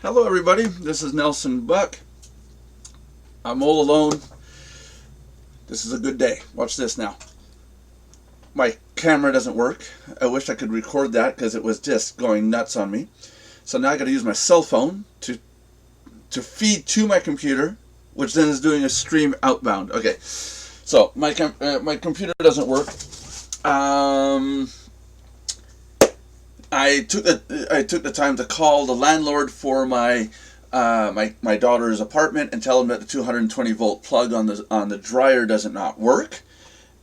Hello everybody, this is Nelson Buck. I'm all alone. This is a good day. Watch this now. My camera doesn't work. I wish I could record that because it was just going nuts on me. So now I got to use my cell phone to feed to my computer, which then is doing a stream outbound. Okay, so my computer doesn't work. I took the time to call the landlord for my daughter's apartment and tell him that the 220 volt plug on the dryer does not work.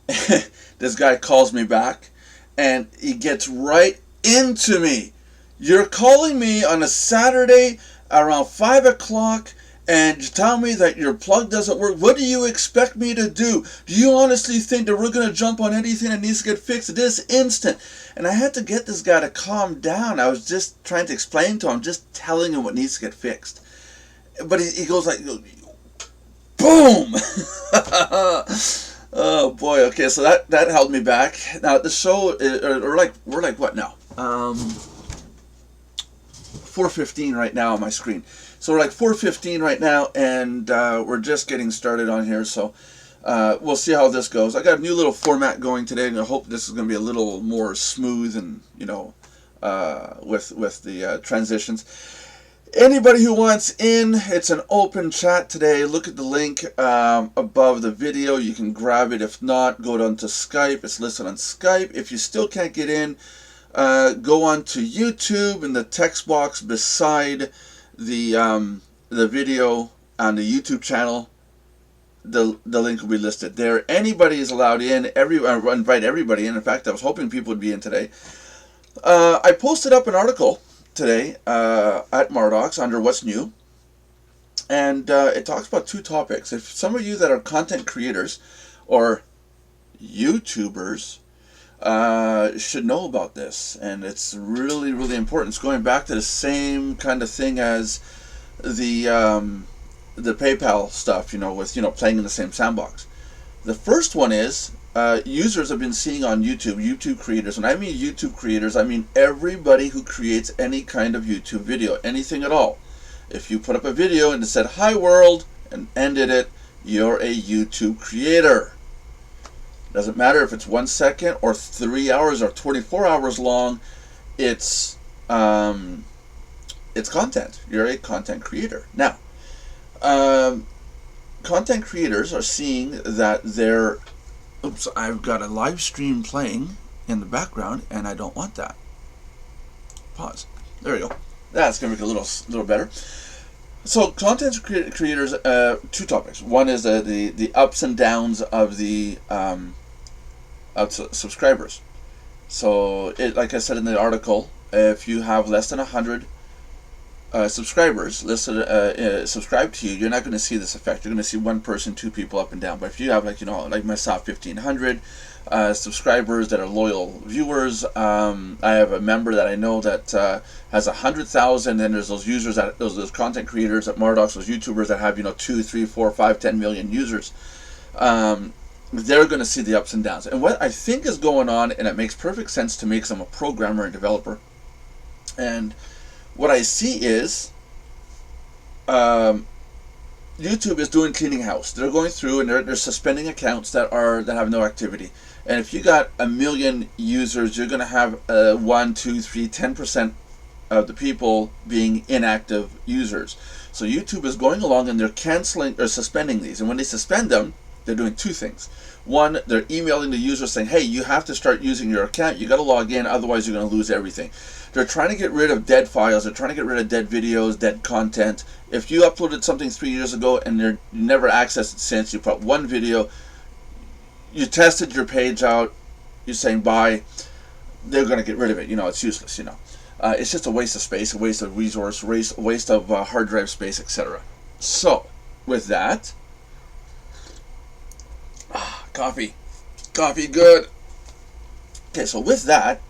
This guy calls me back, and he gets right into me. You're calling me on a Saturday around 5 o'clock and you tell me that your plug doesn't work. What do you expect me to do? Do you honestly think that we're going to jump on anything that needs to get fixed this instant? And I had to get this guy to calm down. I was just trying to explain to him, just telling him what needs to get fixed. But he goes like, boom! Oh boy, okay, so that held me back. Now the show, we're like what now? 4:15 right now on my screen. So we're like 4:15 right now, and we're just getting started on here. So we'll see how this goes. I got a new little format going today, and I hope this is going to be a little more smooth and with the transitions. Anybody who wants in, it's an open chat today. Look at the link above the video. You can grab it. If not, go down to Skype. It's listed on Skype. If you still can't get in, go on to YouTube in the text box beside the video on the YouTube channel. The link will be listed there. Anybody is allowed in. I invite everybody in. In fact, I was hoping people would be in today. I posted up an article today at Mardox under What's New, and it talks about two topics. If some of you that are content creators or YouTubers should know about this, and it's really, really important. It's going back to the same kind of thing as the PayPal stuff, with playing in the same sandbox. The first one is users have been seeing on YouTube creators. When I mean YouTube creators, I mean everybody who creates any kind of YouTube video, anything at all. If you put up a video and it said "Hi world" and ended it, you're a YouTube creator. Doesn't matter if it's 1 second or 3 hours or 24 hours long. It's content. You're a content creator. Now, content creators are seeing that they're... Oops, I've got a live stream playing in the background, and I don't want that. Pause. There we go. That's going to make it a little better. So, content creators, two topics. One is the ups and downs of the subscribers. So, like I said in the article, if you have less than 100 subscribers subscribed to you, you're not going to see this effect. You're going to see one person, two people up and down. But if you have like myself, 1,500 subscribers that are loyal viewers, I have a member that I know that has 100,000, and there's those users that those content creators at Mardox, those YouTubers that have 2, 3, 4, 5, 10 million users. They're going to see the ups and downs. And what I think is going on, and it makes perfect sense to me because I'm a programmer and developer, and what I see is YouTube is doing cleaning house. They're going through and they're suspending accounts that have no activity. And if you got 1 million users, you're going to have 1, 2, 3, 10% of the people being inactive users. So YouTube is going along and they're canceling or suspending these. And when they suspend them, they're doing two things. One, they're emailing the user saying, hey, you have to start using your account. You got to log in, otherwise you're going to lose everything. They're trying to get rid of dead files. They're trying to get rid of dead videos, dead content. If you uploaded something 3 years ago and you never accessed it since, you put one video, you tested your page out, you're saying bye, they're going to get rid of it. It's useless, It's just a waste of space, a waste of resource, waste of hard drive space, etc. So, with that... Coffee, good. Okay, so with that,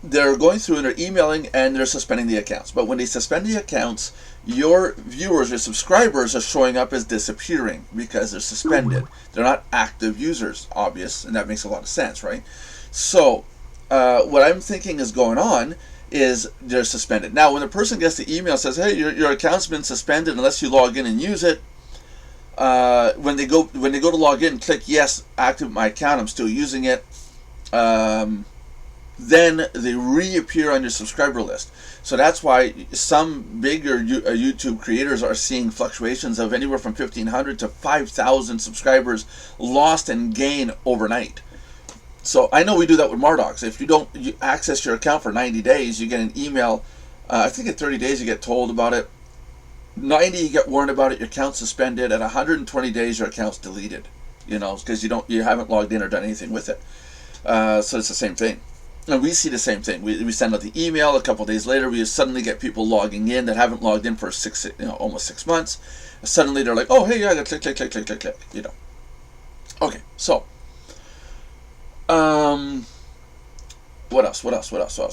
they're going through and they're emailing and they're suspending the accounts. But when they suspend the accounts, your viewers, your subscribers are showing up as disappearing because they're suspended. They're not active users, obvious, and that makes a lot of sense, right? So what I'm thinking is going on is they're suspended. Now, when the person gets the email says, "Hey, your account's been suspended unless you log in and use it," when they go to log in, click yes, activate my account. I'm still using it. Then they reappear on your subscriber list. So that's why some bigger YouTube creators are seeing fluctuations of anywhere from 1,500 to 5,000 subscribers lost and gained overnight. So I know we do that with Mardox. If you don't access your account for 90 days, you get an email. I think at 30 days you get told about it. 90 you get warned about it. Your account's suspended. At 120 days your account's deleted. You know, because you haven't logged in or done anything with it. So it's the same thing. And we see the same thing. We send out the email. A couple of days later, we suddenly get people logging in that haven't logged in for almost 6 months. Suddenly they're like, "Oh, hey, yeah, I got click. You know." Okay, so what else?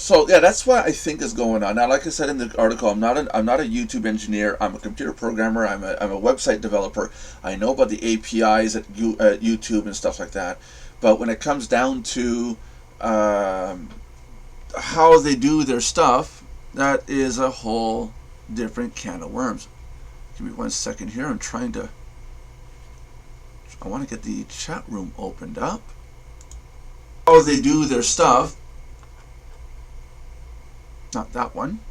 So yeah, that's what I think is going on. Now, like I said in the article, I'm not a YouTube engineer. I'm a computer programmer. I'm a website developer. I know about the APIs at YouTube and stuff like that. But when it comes down to how they do their stuff, that is a whole different can of worms. Give me 1 second here. I want to get the chat room opened up. How they do their stuff. Not that one.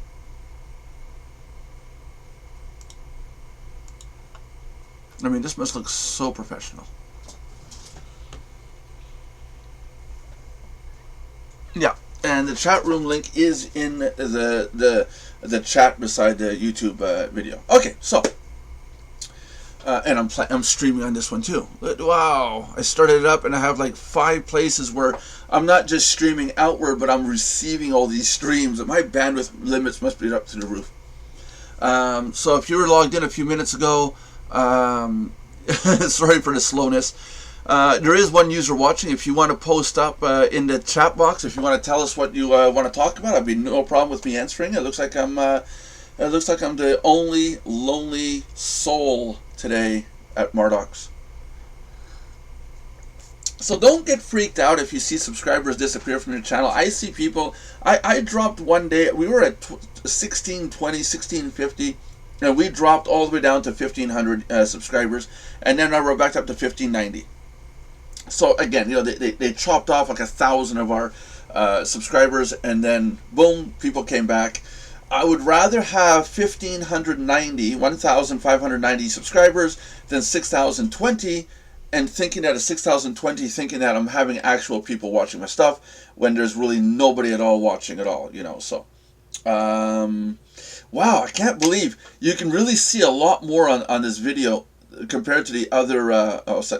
I mean, this must look so professional. Yeah, and the chat room link is in the chat beside the YouTube video. Okay, so and I'm streaming on this one too. Wow, I started it up and I have like 5 places where I'm not just streaming outward, but I'm receiving all these streams. My bandwidth limits must be up to the roof. So if you were logged in a few minutes ago, sorry for the slowness. There is one user watching. If you want to post up in the chat box, if you want to tell us what you want to talk about, I'd be no problem with me answering. It looks like I'm the only lonely soul today at Mardox. So don't get freaked out if you see subscribers disappear from your channel. I see people. I dropped one day. We were at 1620, 1650. And we dropped all the way down to 1,500 subscribers, and then we're back up to 1,590. So again, they chopped off like 1,000 of our subscribers, and then boom, people came back. I would rather have 1,590 subscribers than 6,020, and thinking that at 6,020, thinking that I'm having actual people watching my stuff when there's really nobody at all watching at all. So. Wow, I can't believe you can really see a lot more on this video compared to the other.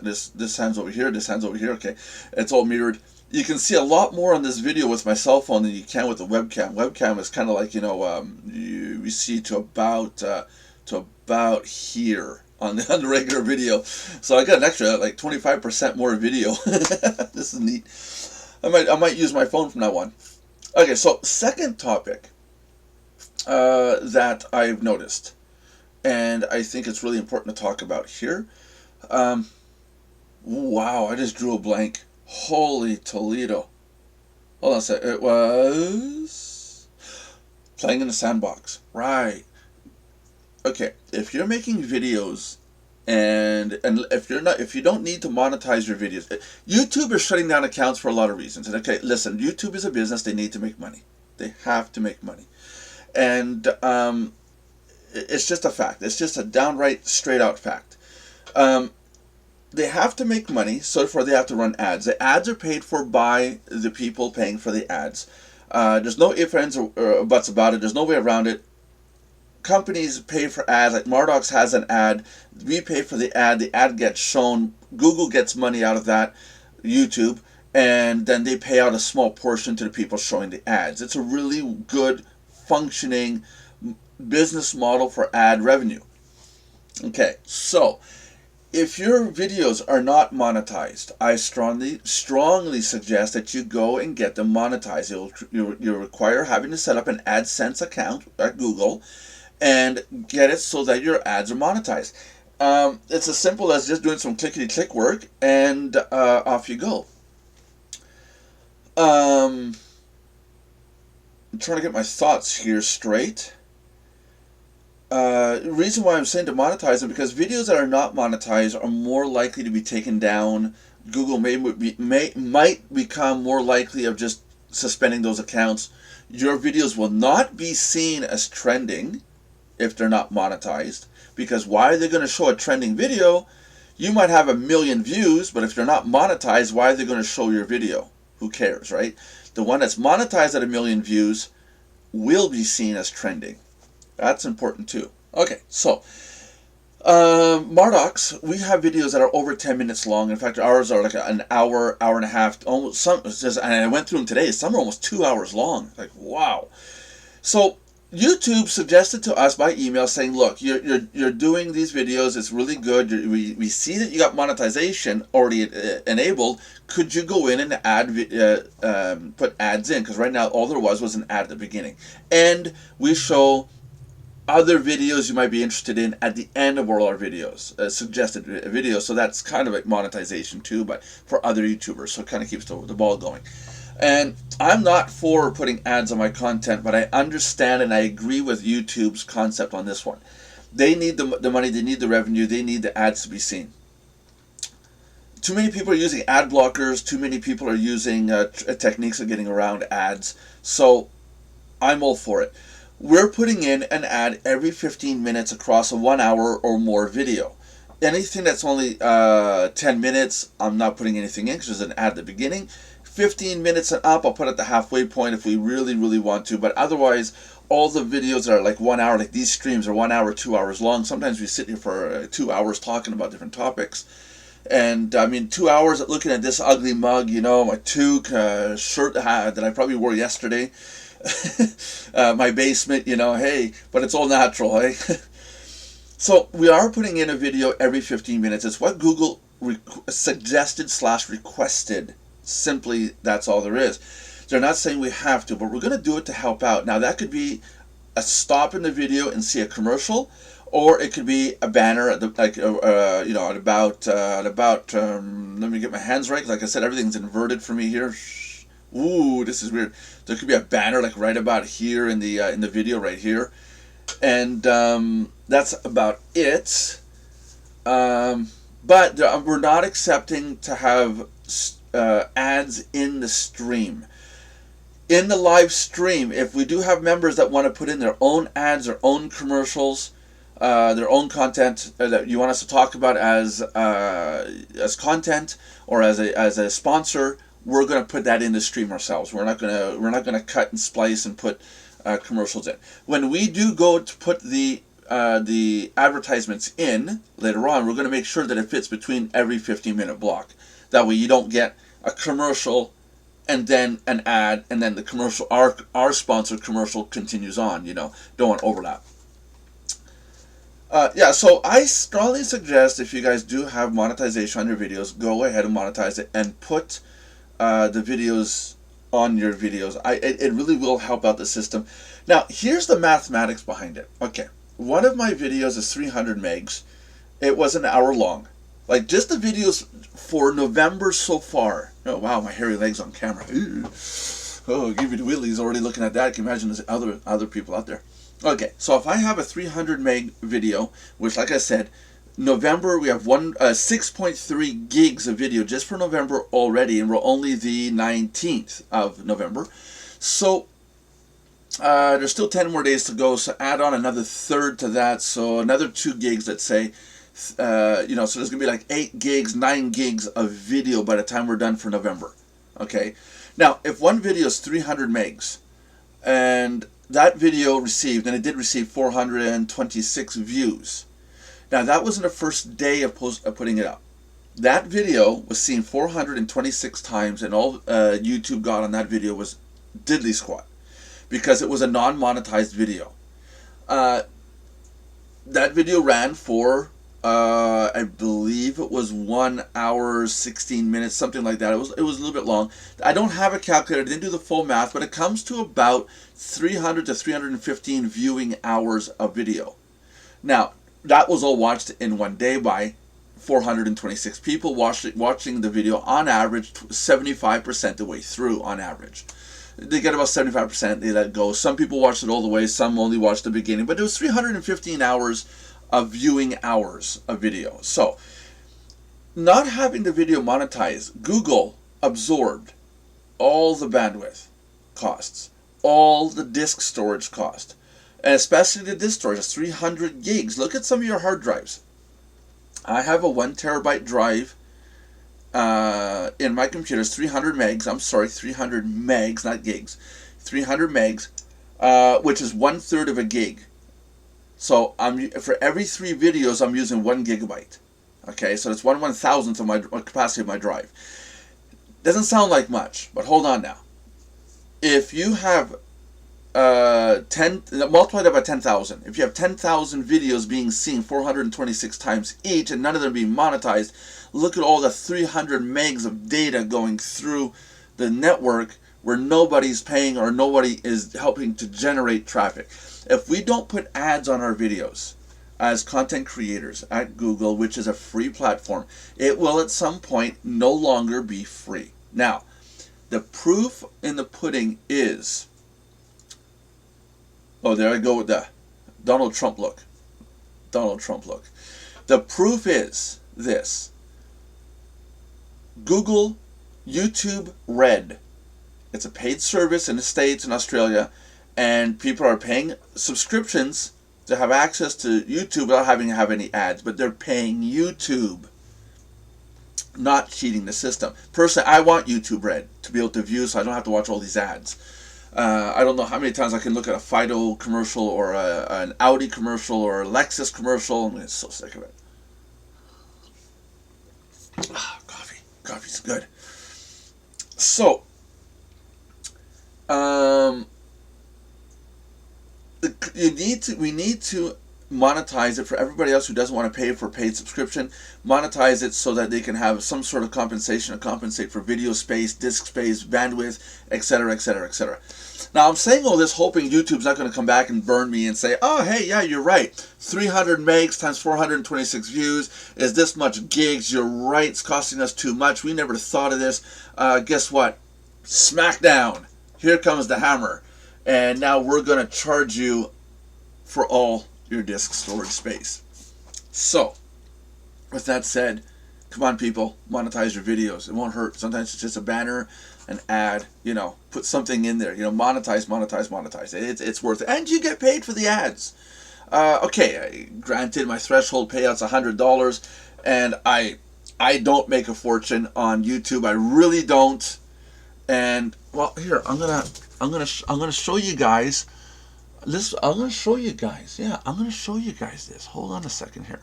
This hand's over here. This hand's over here. Okay, it's all mirrored. You can see a lot more on this video with my cell phone than you can with the webcam. Webcam is kind of like we see to about here on the regular video. So I got an extra like 25% more video. This is neat. I might use my phone from now on. Okay, so second topic. That I've noticed, and I think it's really important to talk about here. Wow, I just drew a blank. Holy Toledo. Hold on a sec. It was playing in the sandbox. Right. Okay, if you're making videos and if you don't need to monetize your videos, YouTube is shutting down accounts for a lot of reasons. And okay, listen, YouTube is a business. They need to make money. They have to make money. And it's just a fact. It's just a downright, straight-out fact. They have to make money, so therefore they have to run ads. The ads are paid for by the people paying for the ads. There's no ifs, ands, or buts about it. There's no way around it. Companies pay for ads. Like Mardox has an ad. We pay for the ad. The ad gets shown. Google gets money out of that. YouTube. And then they pay out a small portion to the people showing the ads. It's a really good functioning business model for ad revenue. Okay, so if your videos are not monetized, I strongly suggest that you go and get them monetized. You'll require having to set up an AdSense account at Google and get it so that your ads are monetized. It's as simple as just doing some clickety-click work, and off you go. I'm trying to get my thoughts here straight. Reason why I'm saying to monetize them, because videos that are not monetized are more likely to be taken down. Google might become more likely of just suspending those accounts. Your videos will not be seen as trending if they're not monetized, because why are they going to show a trending video? You might have 1 million views, but if they're not monetized, why are they going to show your video? Who cares, right? The one that's monetized at 1 million views will be seen as trending. That's important too. Okay, so Mardox, we have videos that are over 10 minutes long. In fact, ours are like an hour, hour and a half. Almost some. And I went through them today. Some are almost 2 hours long. Like, wow. So YouTube suggested to us by email saying, "Look, you're doing these videos. It's really good. We see that you got monetization already enabled. Could you go in and put ads in? Because right now all there was an ad at the beginning, and we show other videos you might be interested in at the end of all our videos, suggested videos. So that's kind of like monetization too, but for other YouTubers. So it kind of keeps the ball going." And I'm not for putting ads on my content, but I understand and I agree with YouTube's concept on this one. They need the money, they need the revenue, they need the ads to be seen. Too many people are using ad blockers, too many people are using techniques of getting around ads, so I'm all for it. We're putting in an ad every 15 minutes across a 1 hour or more video. Anything that's only 10 minutes, I'm not putting anything in because there's an ad at the beginning. 15 minutes and up, I'll put at the halfway point if we really, really want to. But otherwise, all the videos that are like 1 hour, like these streams are 1 hour, 2 hours long. Sometimes we sit here for 2 hours talking about different topics. And I mean, 2 hours looking at this ugly mug, you know, my toque shirt that I probably wore yesterday. My basement, you know, hey, but it's all natural, hey? So we are putting in a video every 15 minutes. It's what Google suggested / requested. Simply, that's all there is. They're not saying we have to, but we're going to do it to help out. Now, that could be a stop in the video and see a commercial, or it could be a banner at the, like you know, at about let me get my hands right. Like I said, everything's inverted for me here. Ooh, this is weird. There could be a banner like right about here in the video right here, and that's about it. But we're not accepting to have ads in the stream. In the live stream, if we do have members that want to put in their own ads, their own commercials, their own content that you want us to talk about as content or as a sponsor, we're going to put that in the stream ourselves. We're not going to cut and splice and put commercials in. When we do go to put the advertisements in later on, we're going to make sure that it fits between every 15-minute block. That way you don't get a commercial and then an ad and then the commercial, our sponsored commercial continues on, you know, don't want overlap. Yeah, so I strongly suggest if you guys do have monetization on your videos, go ahead and monetize it and put the videos on your videos. It really will help out the system. Now, here's the mathematics behind it. Okay, one of my videos is 300 megs. It was an hour long. Like, just the videos for November so far. Oh, wow, my hairy legs on camera. Ooh. Oh, give me the willies already looking at that. I can imagine there's other people out there. Okay, so if I have a 300 meg video, which, like I said, November, we have 6.3 gigs of video just for November already, and we're only the 19th of November. So, there's still 10 more days to go, so add on another third to that, so another 2 gigs, let's say. You know, so there's going to be like 8 gigs, 9 gigs of video by the time we're done for November. Okay? Now, if one video is 300 megs, and that video received, and it did receive 426 views. Now, that wasn't the first day of putting it up. That video was seen 426 times, and all YouTube got on that video was diddly squat, because it was a non-monetized video. That video ran for I believe it was 1 hour 16 minutes, something like that. It was a little bit long. I don't have a calculator, I didn't do the full math, but it comes to about 300 to 315 viewing hours of video. Now, that was all watched in one day by 426 people watching the video on average 75% the way through on average. they get about 75%, they let go. Some people watched it all the way, some only watched the beginning, but it was 315 hours of viewing hours of video. So, not having the video monetized, Google absorbed all the bandwidth costs, all the disk storage cost, and especially the disk storage, it's 300 gigs. Look at some of your hard drives. I have a 1 terabyte drive in my computer. It's 300 megs. I'm sorry, 300 megs, not gigs. 300 megs, which is 1/3 of a gig. So for every 3 videos, I'm using 1 gigabyte. Okay, so that's 1/1000th of my capacity of my drive. Doesn't sound like much, but hold on now. If you have 10, multiply that by 10,000. If you have 10,000 videos being seen 426 times each, and none of them being monetized, look at all the 300 megs of data going through the network where nobody's paying or nobody is helping to generate traffic. If we don't put ads on our videos as content creators at Google, which is a free platform, it will at some point no longer be free. Now, the proof in the pudding is, oh, there I go with the Donald Trump look. Donald Trump look. The proof is this. Google YouTube Red. It's a paid service in the States and Australia, and people are paying subscriptions to have access to YouTube without having to have any ads, but they're paying YouTube, not cheating the system. Personally, I want YouTube Red to be able to view so I don't have to watch all these ads. I don't know how many times I can look at a Fido commercial or an Audi commercial or a Lexus commercial. I'm so sick of it. Coffee. Coffee's good. So, we need to monetize it for everybody else who doesn't want to pay for paid subscription. Monetize it so that they can have some sort of compensation to compensate for video space, disk space, bandwidth, etc., etc., etc. Now, I'm saying all this hoping YouTube's not going to come back and burn me and say, oh, hey, yeah, you're right. 300 megs times 426 views is this much gigs. You're right. It's costing us too much. We never thought of this. Guess what? Smackdown. Here comes the hammer. And now we're going to charge you for all your disk storage space. So, with that said, come on, people, monetize your videos. It won't hurt. Sometimes it's just a banner, an ad, put something in there. Monetize, monetize, monetize. It's worth it. And you get paid for the ads. Okay, granted, my threshold payout's $100, and I don't make a fortune on YouTube. I really don't. And well, here I'm gonna show you guys. I'm gonna show you guys. Yeah, I'm gonna show you guys this. Hold on a second here.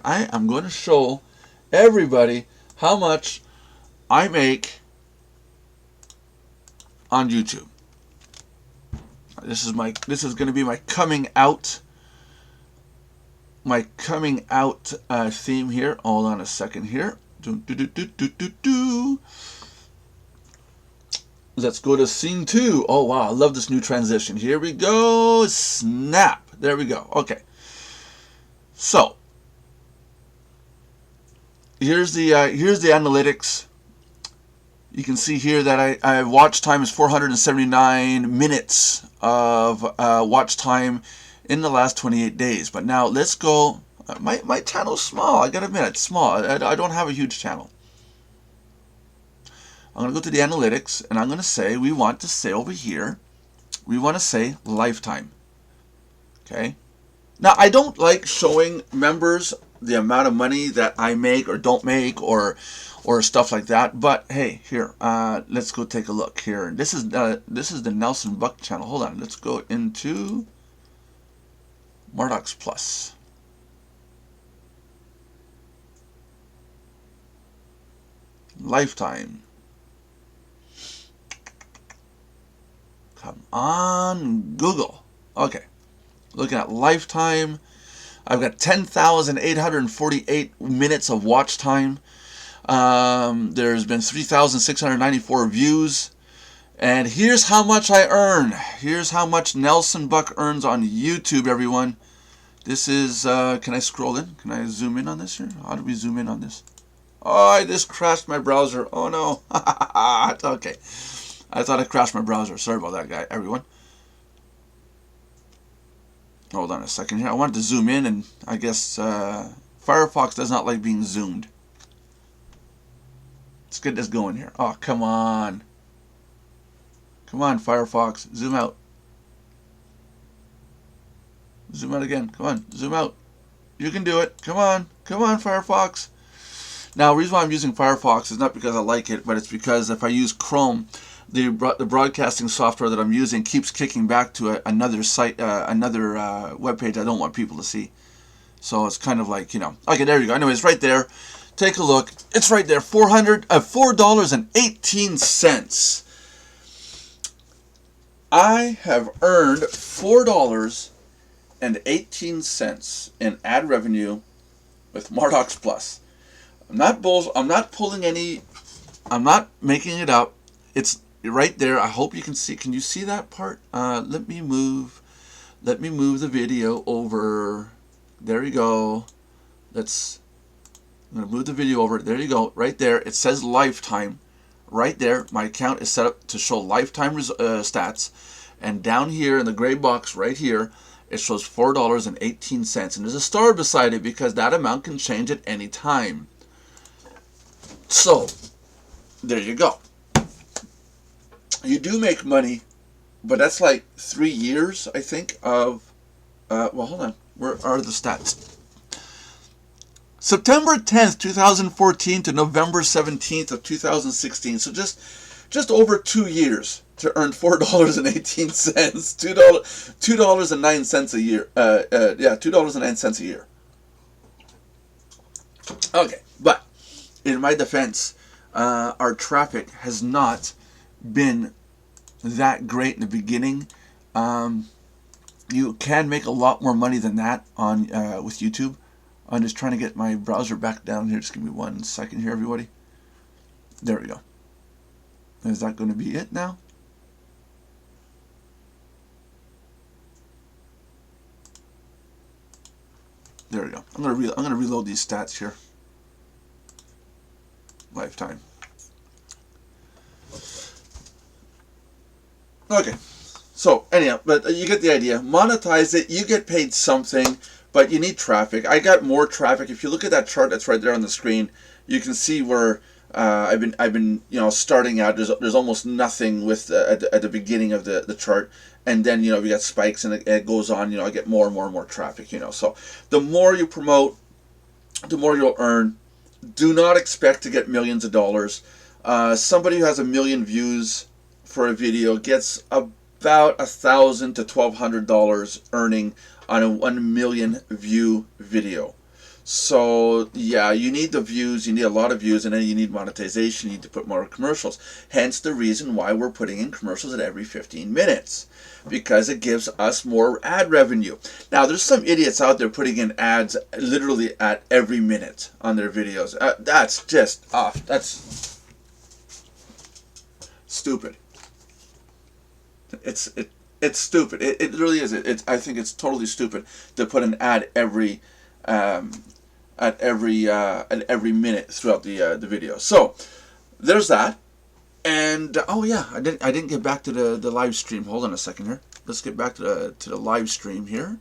I am going to show everybody how much I make on YouTube. This is going to be my coming out theme here. Hold on a second here. Let's go to scene 2. Oh wow, I love this new transition. Here we go. Snap. There we go. Okay. So here's the analytics. You can see here that I watch time is 479 minutes of watch time in the last 28 days. But now let's go. My channel's small. I gotta admit, it's small. I don't have a huge channel. I'm gonna go to the analytics, and I'm gonna say we want to say over here. We want to say lifetime. Okay. Now I don't like showing members the amount of money that I make or don't make or stuff like that. But hey, here, let's go take a look here. This is the Nelson Buck channel. Hold on, let's go into Mardox Plus. Lifetime. Come on, Google. Okay, looking at lifetime. I've got 10,848 minutes of watch time. There's been 3,694 views. And here's how much I earn. Here's how much Nelson Buck earns on YouTube, everyone. This is, can I scroll in? Can I zoom in on this here? How do we zoom in on this? Oh, I just crashed my browser. Oh no. Okay. I thought I crashed my browser. Sorry about that, guy. Everyone. Hold on a second here. I wanted to zoom in, and I guess Firefox does not like being zoomed. Let's get this going here. Oh, come on. Come on, Firefox. Zoom out. Zoom out again. Come on. Zoom out. You can do it. Come on. Come on, Firefox. Now, the reason why I'm using Firefox is not because I like it, but it's because if I use Chrome, the broadcasting software that I'm using keeps kicking back to another site, another web page I don't want people to see. So it's kind of like, you know. Okay, there you go. Anyways, right there. Take a look. It's right there. $4.18. I have earned $4.18 in ad revenue with Mardox Plus. I'm not pulling any. I'm not making it up. It's right there. I hope you can see. Can you see that part? Let me move the video over. There you go. I'm gonna move the video over. There you go. Right there. It says lifetime. Right there. My account is set up to show lifetime stats. And down here in the gray box right here, it shows $4.18. And there's a star beside it because that amount can change at any time. So, there you go. You do make money, but that's like 3 years, I think, of... well, hold on. Where are the stats? September 10th, 2014 to November 17th of 2016. So just over 2 years to earn $4.18. $2.09 a year. Yeah, $2.09 a year. Okay, but in my defense, our traffic has not been that great in the beginning. You can make a lot more money than that on with YouTube. I'm just trying to get my browser back down here. Just give me 1 second here, everybody. There we go. Is that going to be it now? There we go. I'm going to reload these stats here. Lifetime. Okay. So anyhow, but you get the idea. Monetize it. You get paid something, but you need traffic. I got more traffic. If you look at that chart that's right there on the screen, you can see where I've been starting out. There's almost nothing with at the beginning of the chart, and then we got spikes and it goes on. I get more and more traffic. So the more you promote, the more you'll earn. Do not expect to get millions of dollars. Somebody who has 1 million views for a video gets about $1,000 to $1,200 earning on a 1 million view video. So yeah, you need the views, you need a lot of views, and then you need monetization, you need to put more commercials. Hence the reason why we're putting in commercials at every 15 minutes. Because it gives us more ad revenue. Now there's some idiots out there putting in ads literally at every minute on their videos. That's just that's stupid. It's stupid. It really is. I think it's totally stupid to put an ad every minute throughout the video. So there's that. And oh yeah, I didn't get back to the live stream. Hold on a second here. Let's get back to the live stream here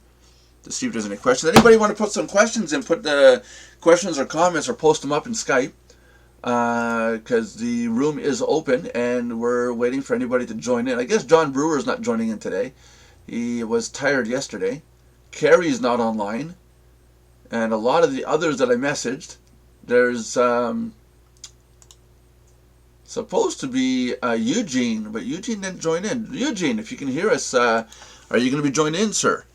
to see if there's any questions. Anybody want to put some questions in? Put the questions or comments or post them up in Skype. Because the room is open and we're waiting for anybody to join in. I guess John Brewer is not joining in today. He was tired yesterday. Carrie's not online. And a lot of the others that I messaged, there's supposed to be Eugene, but Eugene didn't join in. Eugene, if you can hear us, are you going to be joining in, sir?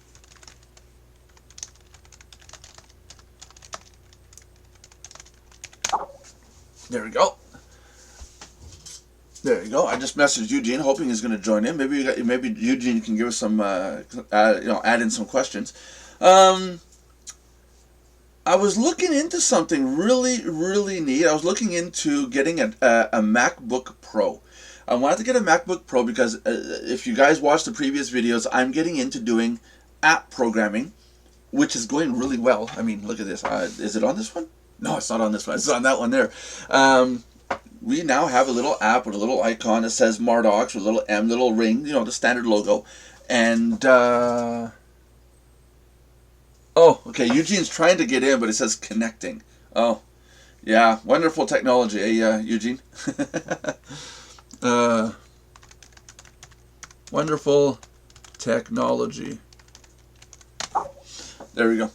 There we go. There you go. I just messaged Eugene, hoping he's going to join in. Maybe Eugene can give us some, add in some questions. I was looking into something really, really neat. I was looking into getting a MacBook Pro. I wanted to get a MacBook Pro because if you guys watched the previous videos, I'm getting into doing app programming, which is going really well. I mean, look at this. Is it on this one? No, it's not on this one. It's on that one there. We now have a little app with a little icon that says Mardox with a little M, little ring, you know, the standard logo. And, oh, okay, Eugene's trying to get in, but it says connecting. Oh, yeah, wonderful technology, Eugene? Wonderful technology. There we go.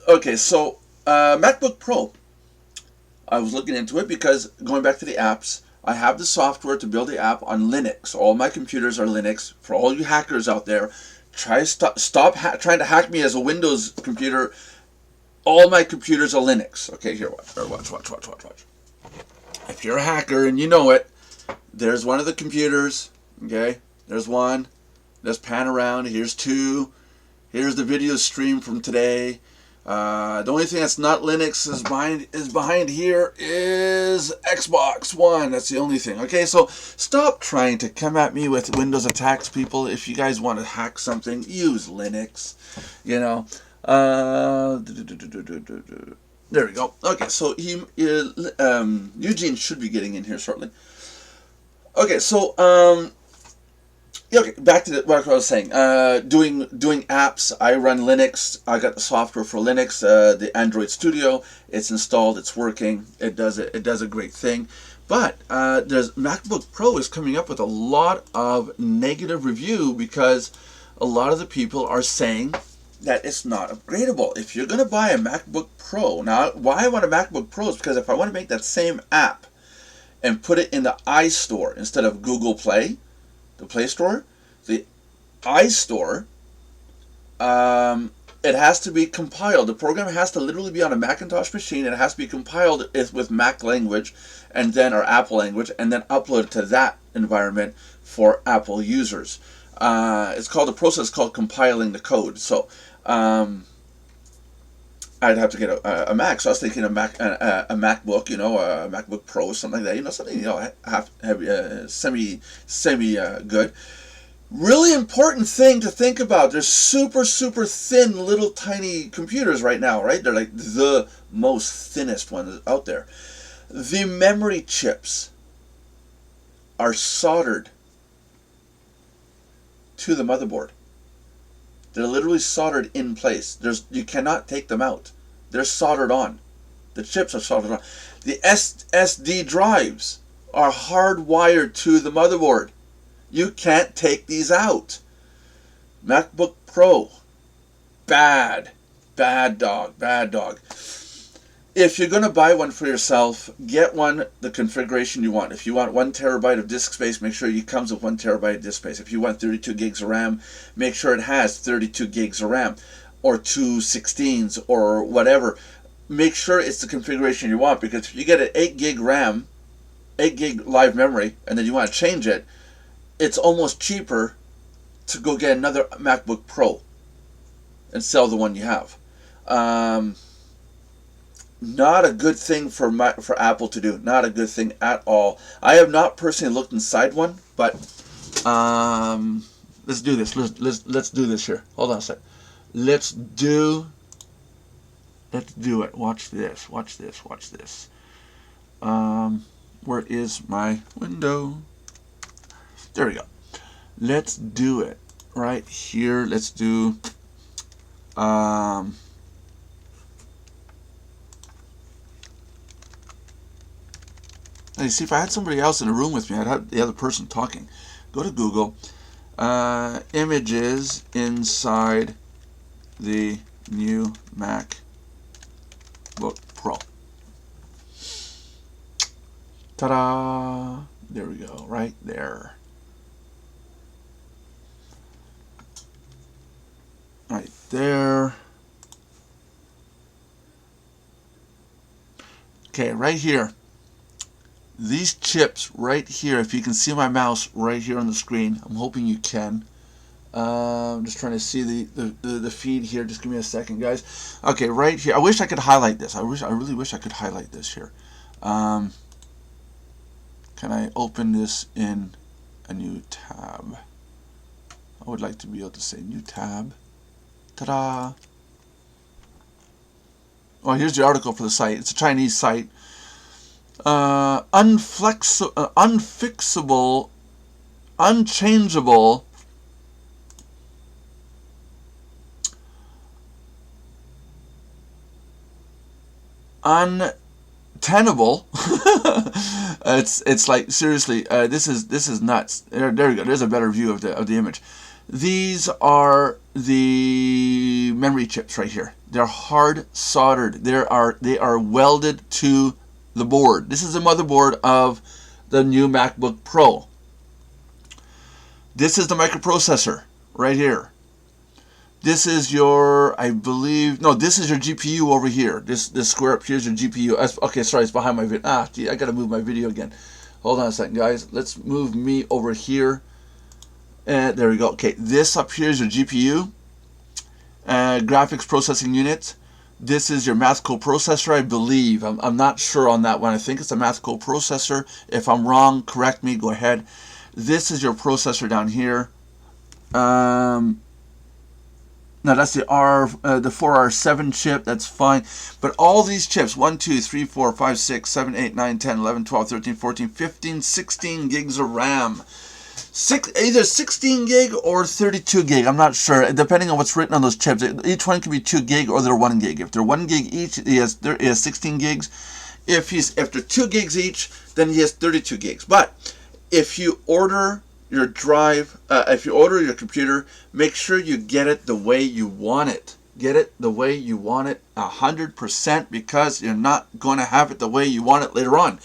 Okay, so MacBook Pro. I was looking into it because, going back to the apps, I have the software to build the app on Linux. All my computers are Linux. For all you hackers out there, stop trying to hack me as a Windows computer. All my computers are Linux. Okay, here, watch. If you're a hacker and you know it, there's one of the computers. Okay, there's one. Let's pan around. Here's two. Here's the video stream from today. The only thing that's not Linux is behind here is Xbox One. That's the only thing. Okay, so stop trying to come at me with Windows attacks, people. If you guys want to hack something, use Linux. You know. There we go. Okay, so Eugene should be getting in here shortly. Okay, so okay, back to what I was saying. Doing apps. I run Linux. I got the software for Linux, the Android Studio. It's installed. It's working. It does a great thing. But there's MacBook Pro is coming up with a lot of negative review because a lot of the people are saying that it's not upgradable. If you're going to buy a MacBook Pro, now why I want a MacBook Pro is because if I want to make that same app and put it in the iStore instead of Google Play, the Play Store, the iStore, it has to be compiled. The program has to literally be on a Macintosh machine. It has to be compiled with Mac language and then or Apple language and then uploaded to that environment for Apple users. It's called a process called compiling the code. So I'd have to get a Mac. So I was thinking a MacBook, you know, a MacBook Pro, something like that, you know, something, you know, semi good. Really important thing to think about. There's super thin little tiny computers right now, right? They're like the most thinnest ones out there. The memory chips are soldered to the motherboard. They're literally soldered in place. You cannot take them out. They're soldered on. The chips are soldered on. The SSD drives are hardwired to the motherboard. You can't take these out. MacBook Pro. Bad dog. If you're going to buy one for yourself, get one the configuration you want. If you want 1 terabyte of disk space, make sure it comes with 1 terabyte of disk space. If you want 32 gigs of RAM, make sure it has 32 gigs of RAM or 2 16s or whatever. Make sure it's the configuration you want, because if you get an 8 gig RAM, 8 gig live memory, and then you want to change it, it's almost cheaper to go get another MacBook Pro and sell the one you have. Not a good thing for Apple to do. Not a good thing at all. I have not personally looked inside one, but let's do this. Let's do this here. Hold on a sec. Let's do it. Watch this. Where is my window? There we go. Let's do it right here. Let's do you see, if I had somebody else in a room with me, I'd have the other person talking. Go to Google. Images inside the new MacBook Pro. Ta-da! There we go, right there. Right there. Okay, right here. These chips right here, if you can see my mouse right here on the screen, I'm hoping you can. I'm just trying to see the feed here. Just give me a second, guys. Okay, right here. I wish I could highlight this. I really wish I could highlight this here. Can I open this in a new tab? I would like to be able to say new tab. Ta-da! Oh, here's the article for the site. It's a Chinese site. Unfixable, unchangeable, untenable. It's like, seriously, this is nuts. There you go. There's a better view of the image. These are the memory chips right here. They're hard soldered. They are welded to the board. This is the motherboard of the new MacBook Pro. This is the microprocessor right here. This is your, I believe, no, this is your GPU over here. This square up here is your GPU. Okay, sorry, it's behind my video. Gee, I gotta move my video again. Hold on a second, guys. Let's move me over here. And there we go. Okay, this up here is your GPU, graphics processing unit. This is your math coprocessor, I believe. I'm not sure on that one. I think it's a math coprocessor. If I'm wrong, correct me. Go ahead. This is your processor down here. No, that's the 4R7 chip. That's fine. But all these chips, 1, 2, 3, 4, 5, 6, 7, 8, 9, 10, 11, 12, 13, 14, 15, 16 gigs of RAM. Either 16 gig or 32 gig. I'm not sure, depending on what's written on those chips. Each one can be 2 gig or they're 1 gig. If they're 1 gig each, he has 16 gigs. If they're 2 gigs each, then he has 32 gigs. But if you order your drive, if you order your computer, make sure you get it the way you want it. Get it the way you want it 100%, because you're not going to have it the way you want it later on.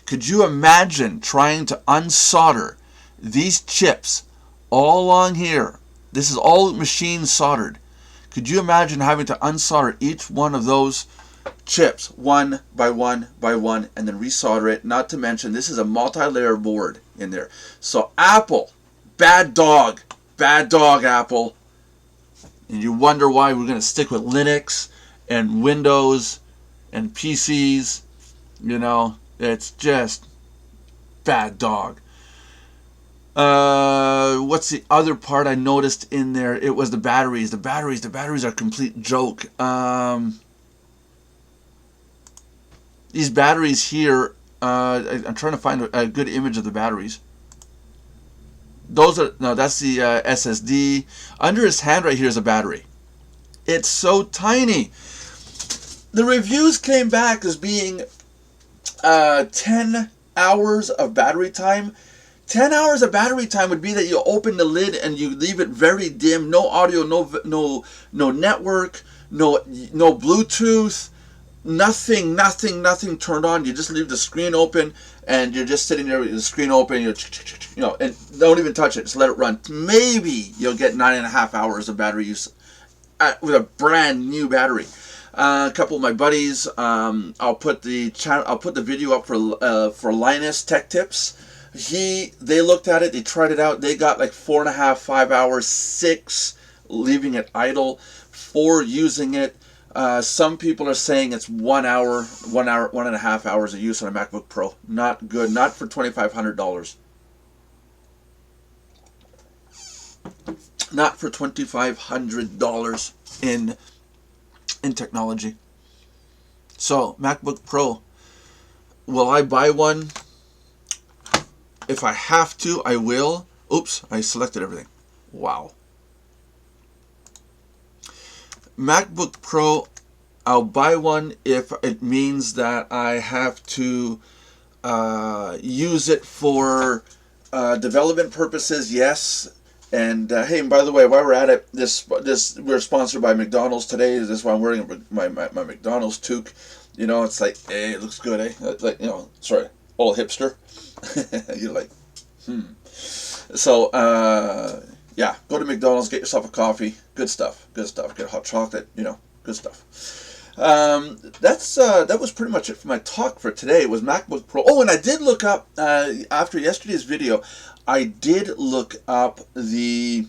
Could you imagine trying to unsolder these chips all along here? This is all machine soldered. Could you imagine having to unsolder each one of those chips one by one by one and then resolder it? Not to mention, this is a multi-layer board in there. So Apple, bad dog Apple. And you wonder why we're going to stick with Linux and Windows and PCs. You know, it's just bad dog. What's the other part I noticed in there? It was the batteries. The batteries are a complete joke. These batteries here, I'm trying to find a good image of the batteries. That's the SSD. Under his hand right here is a battery. It's so tiny. The reviews came back as being 10 hours of battery time. 10 hours of battery time would be that you open the lid and you leave it very dim, no audio, no network, no Bluetooth, nothing turned on. You just leave the screen open and you're just sitting there with the screen open, and don't even touch it, just let it run. Maybe you'll get 9.5 hours of battery use with a brand new battery. A couple of my buddies, I'll put the video up for Linus Tech Tips. They looked at it, they tried it out, they got like 4.5, 5 hours, 6 leaving it idle, 4 using it. Some people are saying it's 1 hour, 1.5 hours of use on a MacBook Pro. Not good, not for $2,500. Not for $2,500 in technology. So, MacBook Pro, will I buy one? If I have to, I will. Oops, I selected everything. Wow. MacBook Pro, I'll buy one if it means that I have to use it for development purposes, yes. And hey, and by the way, while we're at it, we're sponsored by McDonald's today. This is why I'm wearing my McDonald's toque. You know, it's like, hey, it looks good, eh? Like, you know, sorry, old hipster. You're like, So, yeah, go to McDonald's, get yourself a coffee. Good stuff. Get a hot chocolate, you know, good stuff. That was pretty much it for my talk for today. It was MacBook Pro. Oh, and I did look up, after yesterday's video, I did look up the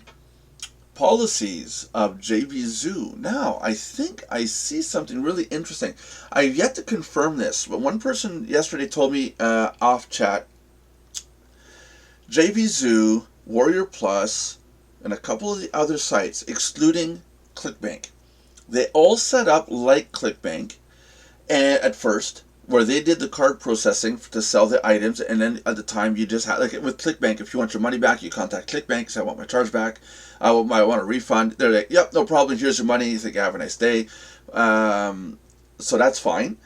policies of JVZoo. Now, I think I see something really interesting. I've yet to confirm this, but one person yesterday told me off chat, JVZoo, Warrior Plus, and a couple of the other sites, excluding ClickBank, they all set up like ClickBank, at first, where they did the card processing to sell the items, and then at the time you just had, like with ClickBank, if you want your money back, you contact ClickBank, say I want my charge back, I want a refund. They're like, yep, no problem, here's your money, you think, have a nice day. So that's fine.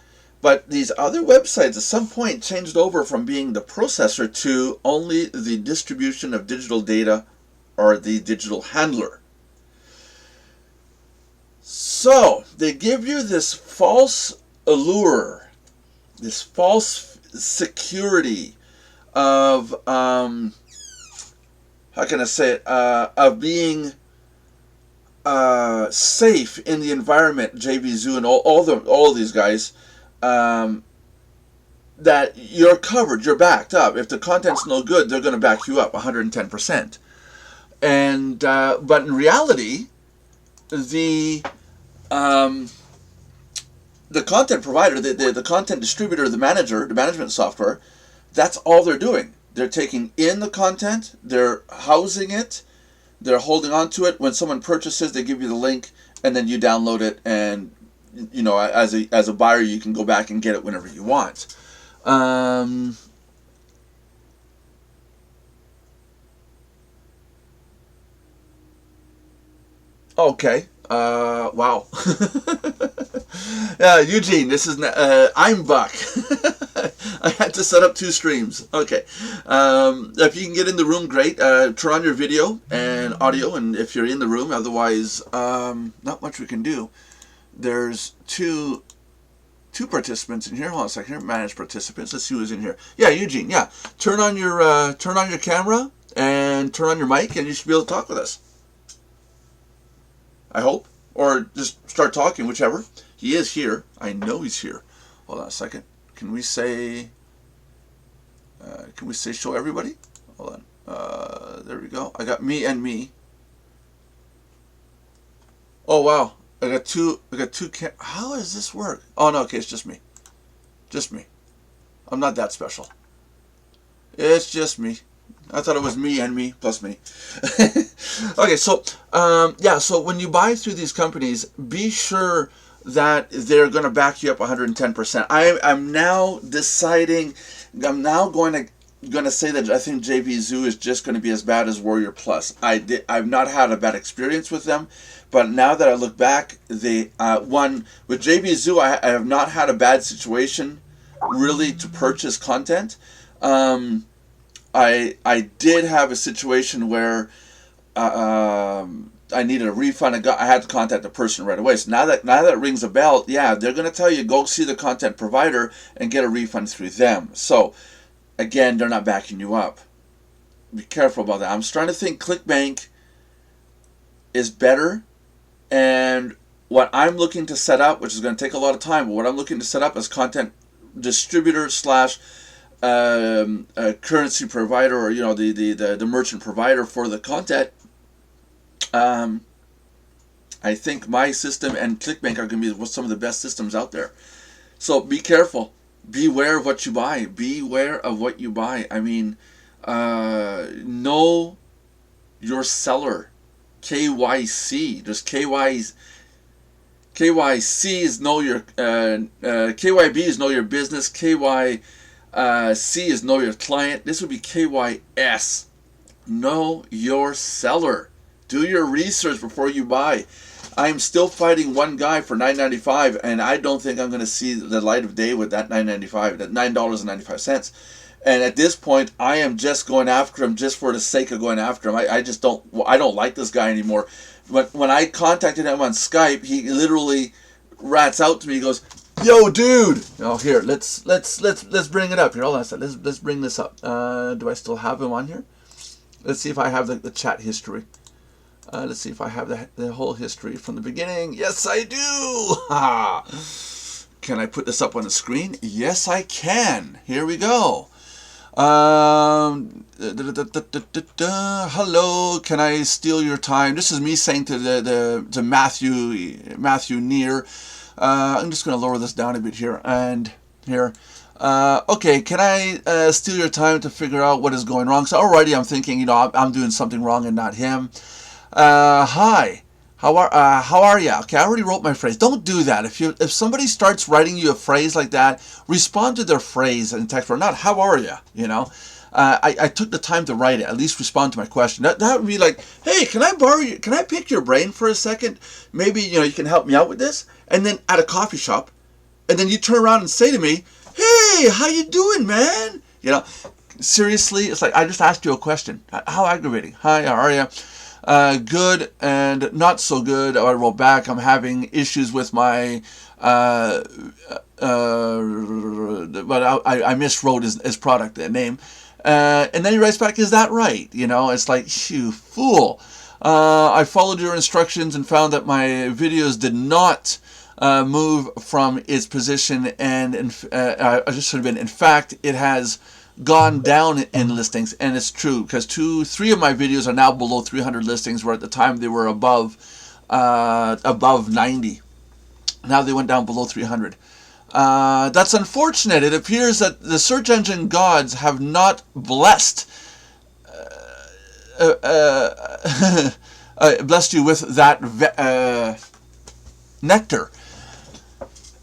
But these other websites at some point changed over from being the processor to only the distribution of digital data, or the digital handler. So they give you this false allure, this false security of, how can I say it, of being safe in the environment, JVZoo and all these guys, that you're covered, you're backed up. If the content's no good, they're going to back you up 110%. And but in reality, the content provider, the content distributor, the manager, the management software, that's all they're doing. They're taking in the content, they're housing it, they're holding on to it. When someone purchases, they give you the link, and then you download it, and you know, as a buyer, you can go back and get it whenever you want. Okay. Wow. Yeah, Eugene, this is I'm Buck. I had to set up 2 streams. Okay. If you can get in the room, great. Turn on your video and audio, and if you're in the room, otherwise, not much we can do. There's two participants in here. Hold on a second here. Manage participants. Let's see who's in here. Yeah, Eugene. Yeah, turn on your camera and turn on your mic, and you should be able to talk with us. I hope, or just start talking, whichever. He is here. I know he's here. Hold on a second. Can we say show everybody? Hold on. There we go. I got me and me. Oh wow. I got two how does this work? Oh no, okay, it's just me. Just me. I'm not that special. It's just me. I thought it was me and me plus me. Okay, so yeah, so when you buy through these companies, be sure that they're going to back you up 110%. I'm now deciding. I'm now going to say that I think JVZoo is just going to be as bad as Warrior Plus. I've not had a bad experience with them, but now that I look back, with JVZoo, I have not had a bad situation really to purchase content. I did have a situation where I needed a refund. I had to contact the person right away. So now that rings a bell, yeah, they're going to tell you go see the content provider and get a refund through them. So again, they're not backing you up. Be careful about that. I'm starting to think ClickBank is better, and what I'm looking to set up, which is going to take a lot of time, but what I'm looking to set up as content distributor slash a currency provider, or you know, the merchant provider for the content. I think my system and ClickBank are going to be some of the best systems out there. So be careful. Beware of what you buy. Beware of what you buy. I mean, know your seller. KYC. There's KYC is know your KYB is know your business. KYC is know your client. This would be KYS. Know your seller. Do your research before you buy. I'm still fighting one guy for $9.95, and I don't think I'm going to see the light of day with that $9.95, that $9.95. And at this point, I am just going after him just for the sake of going after him. I don't like this guy anymore. But when I contacted him on Skype, he literally rats out to me. He goes, "Yo, dude!" Oh, here, let's bring it up here. Hold on a second. Let's bring this up. Do I still have him on here? Let's see if I have the chat history. Let's see if I have the whole history from the beginning. Yes, I do! Can I put this up on the screen? Yes, I can. Here we go. Hello, can I steal your time? This is me saying to Matthew Neer. I'm just going to lower this down a bit here. And here. Okay, can I steal your time to figure out what is going wrong? So already I'm thinking, I'm doing something wrong and not him. Hi. How are you? Okay, I already wrote my phrase. Don't do that. If somebody starts writing you a phrase like that, respond to their phrase in text, or not how are you? You know, I took the time to write it. At least respond to my question. That would be like, hey, can I borrow you? Can I pick your brain for a second? Maybe you can help me out with this. And then at a coffee shop, and then you turn around and say to me, hey, how you doing, man? Seriously, it's like I just asked you a question. How aggravating. Hi, how are you? Good and not so good. I wrote back, I'm having issues with my, but I miswrote his product name. And then he writes back, is that right? It's like, you fool. I followed your instructions and found that my videos did not move from its position, and I just should have been. In fact, it has gone down in listings, and it's true because 3 of my videos are now below 300 listings, where at the time they were above 90. Now they went down below 300. That's unfortunate. It appears that the search engine gods have not blessed blessed you with that nectar.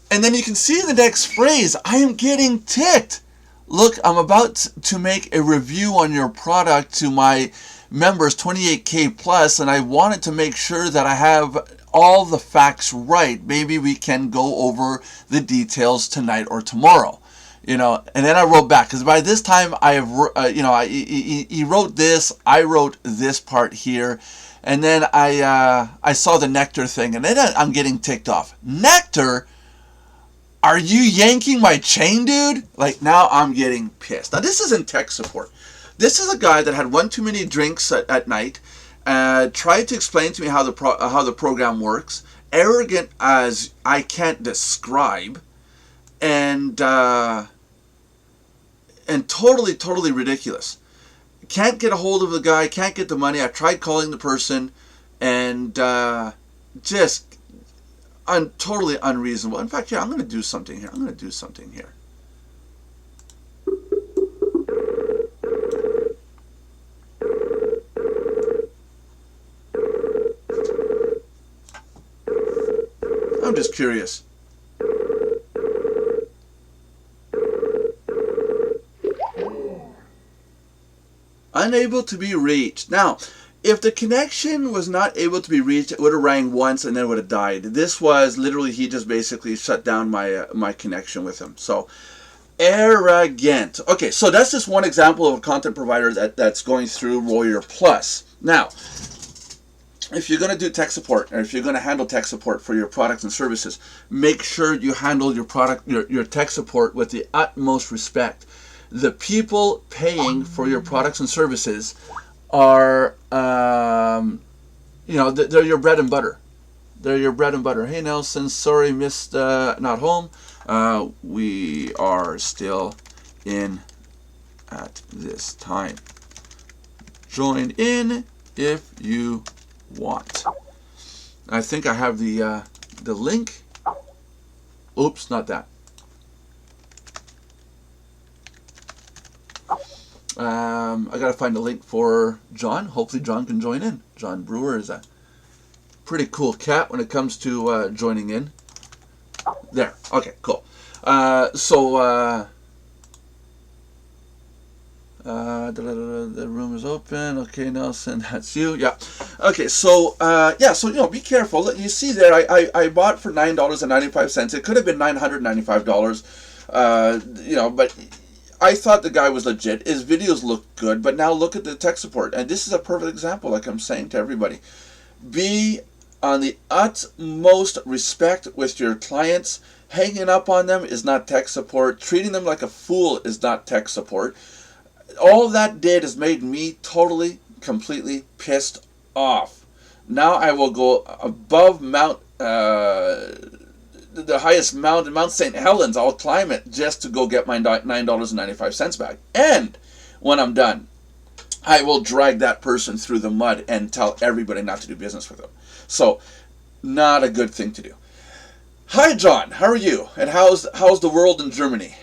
And then you can see in the next phrase, I am getting ticked. Look, I'm about to make a review on your product to my members, 28K plus, and I wanted to make sure that I have all the facts right. Maybe we can go over the details tonight or tomorrow. And then I wrote back, because by this time I have, he wrote this, I wrote this part here, and then I saw the nectar thing, and then I'm getting ticked off. Nectar? Are you yanking my chain, dude? Like, now I'm getting pissed. Now, this isn't tech support. This is a guy that had one too many drinks at night, tried to explain to me how the program works, arrogant as I can't describe, and totally ridiculous. Can't get a hold of the guy, can't get the money. I tried calling the person, and just totally unreasonable. In fact, I'm going to do something here. I'm just curious. Unable to be reached. Now, if the connection was not able to be reached, it would have rang once and then it would have died. This was literally, he just basically shut down my connection with him. So, arrogant. Okay, so that's just one example of a content provider that's going through Warrior Plus. Now, if you're going to do tech support, or if you're going to handle tech support for your products and services, make sure you handle your tech support with the utmost respect. The people paying for your products and services are, they're your bread and butter. They're your bread and butter. Hey, Nelson, sorry, missed, not home. We are still in at this time. Join in if you want. I think I have the link. Oops, not that. I gotta find a link for John. Hopefully John can join in. John Brewer is a pretty cool cat when it comes to joining in. There. Okay, cool. The room is open. Okay, Nelson, that's you. Yeah. Okay, so be careful. You see there, I bought for $9.95. It could have been $995. But I thought the guy was legit. His videos looked good, but now look at the tech support. And this is a perfect example, like I'm saying to everybody. Be on the utmost respect with your clients. Hanging up on them is not tech support. Treating them like a fool is not tech support. All that did is made me totally, completely pissed off. Now I will go above the highest mountain, Mount St. Helens. I'll climb it just to go get my $9.95 back. And when I'm done, I will drag that person through the mud and tell everybody not to do business with them. So, not a good thing to do. Hi, John. How are you? And how's the world in Germany?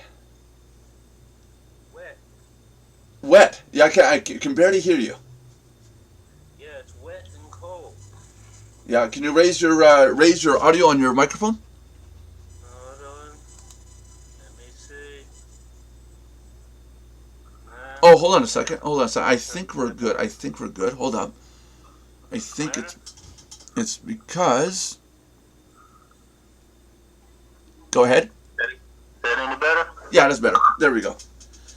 Wet. Wet? Yeah, I can barely hear you. Yeah, it's wet and cold. Yeah, can you raise your audio on your microphone? Hold on. Let me see. Oh, hold on a second. Hold on a second. I think we're good. I think we're good. Hold up. I think it's because. Go ahead. Is that any better? Yeah, that's better. There we go.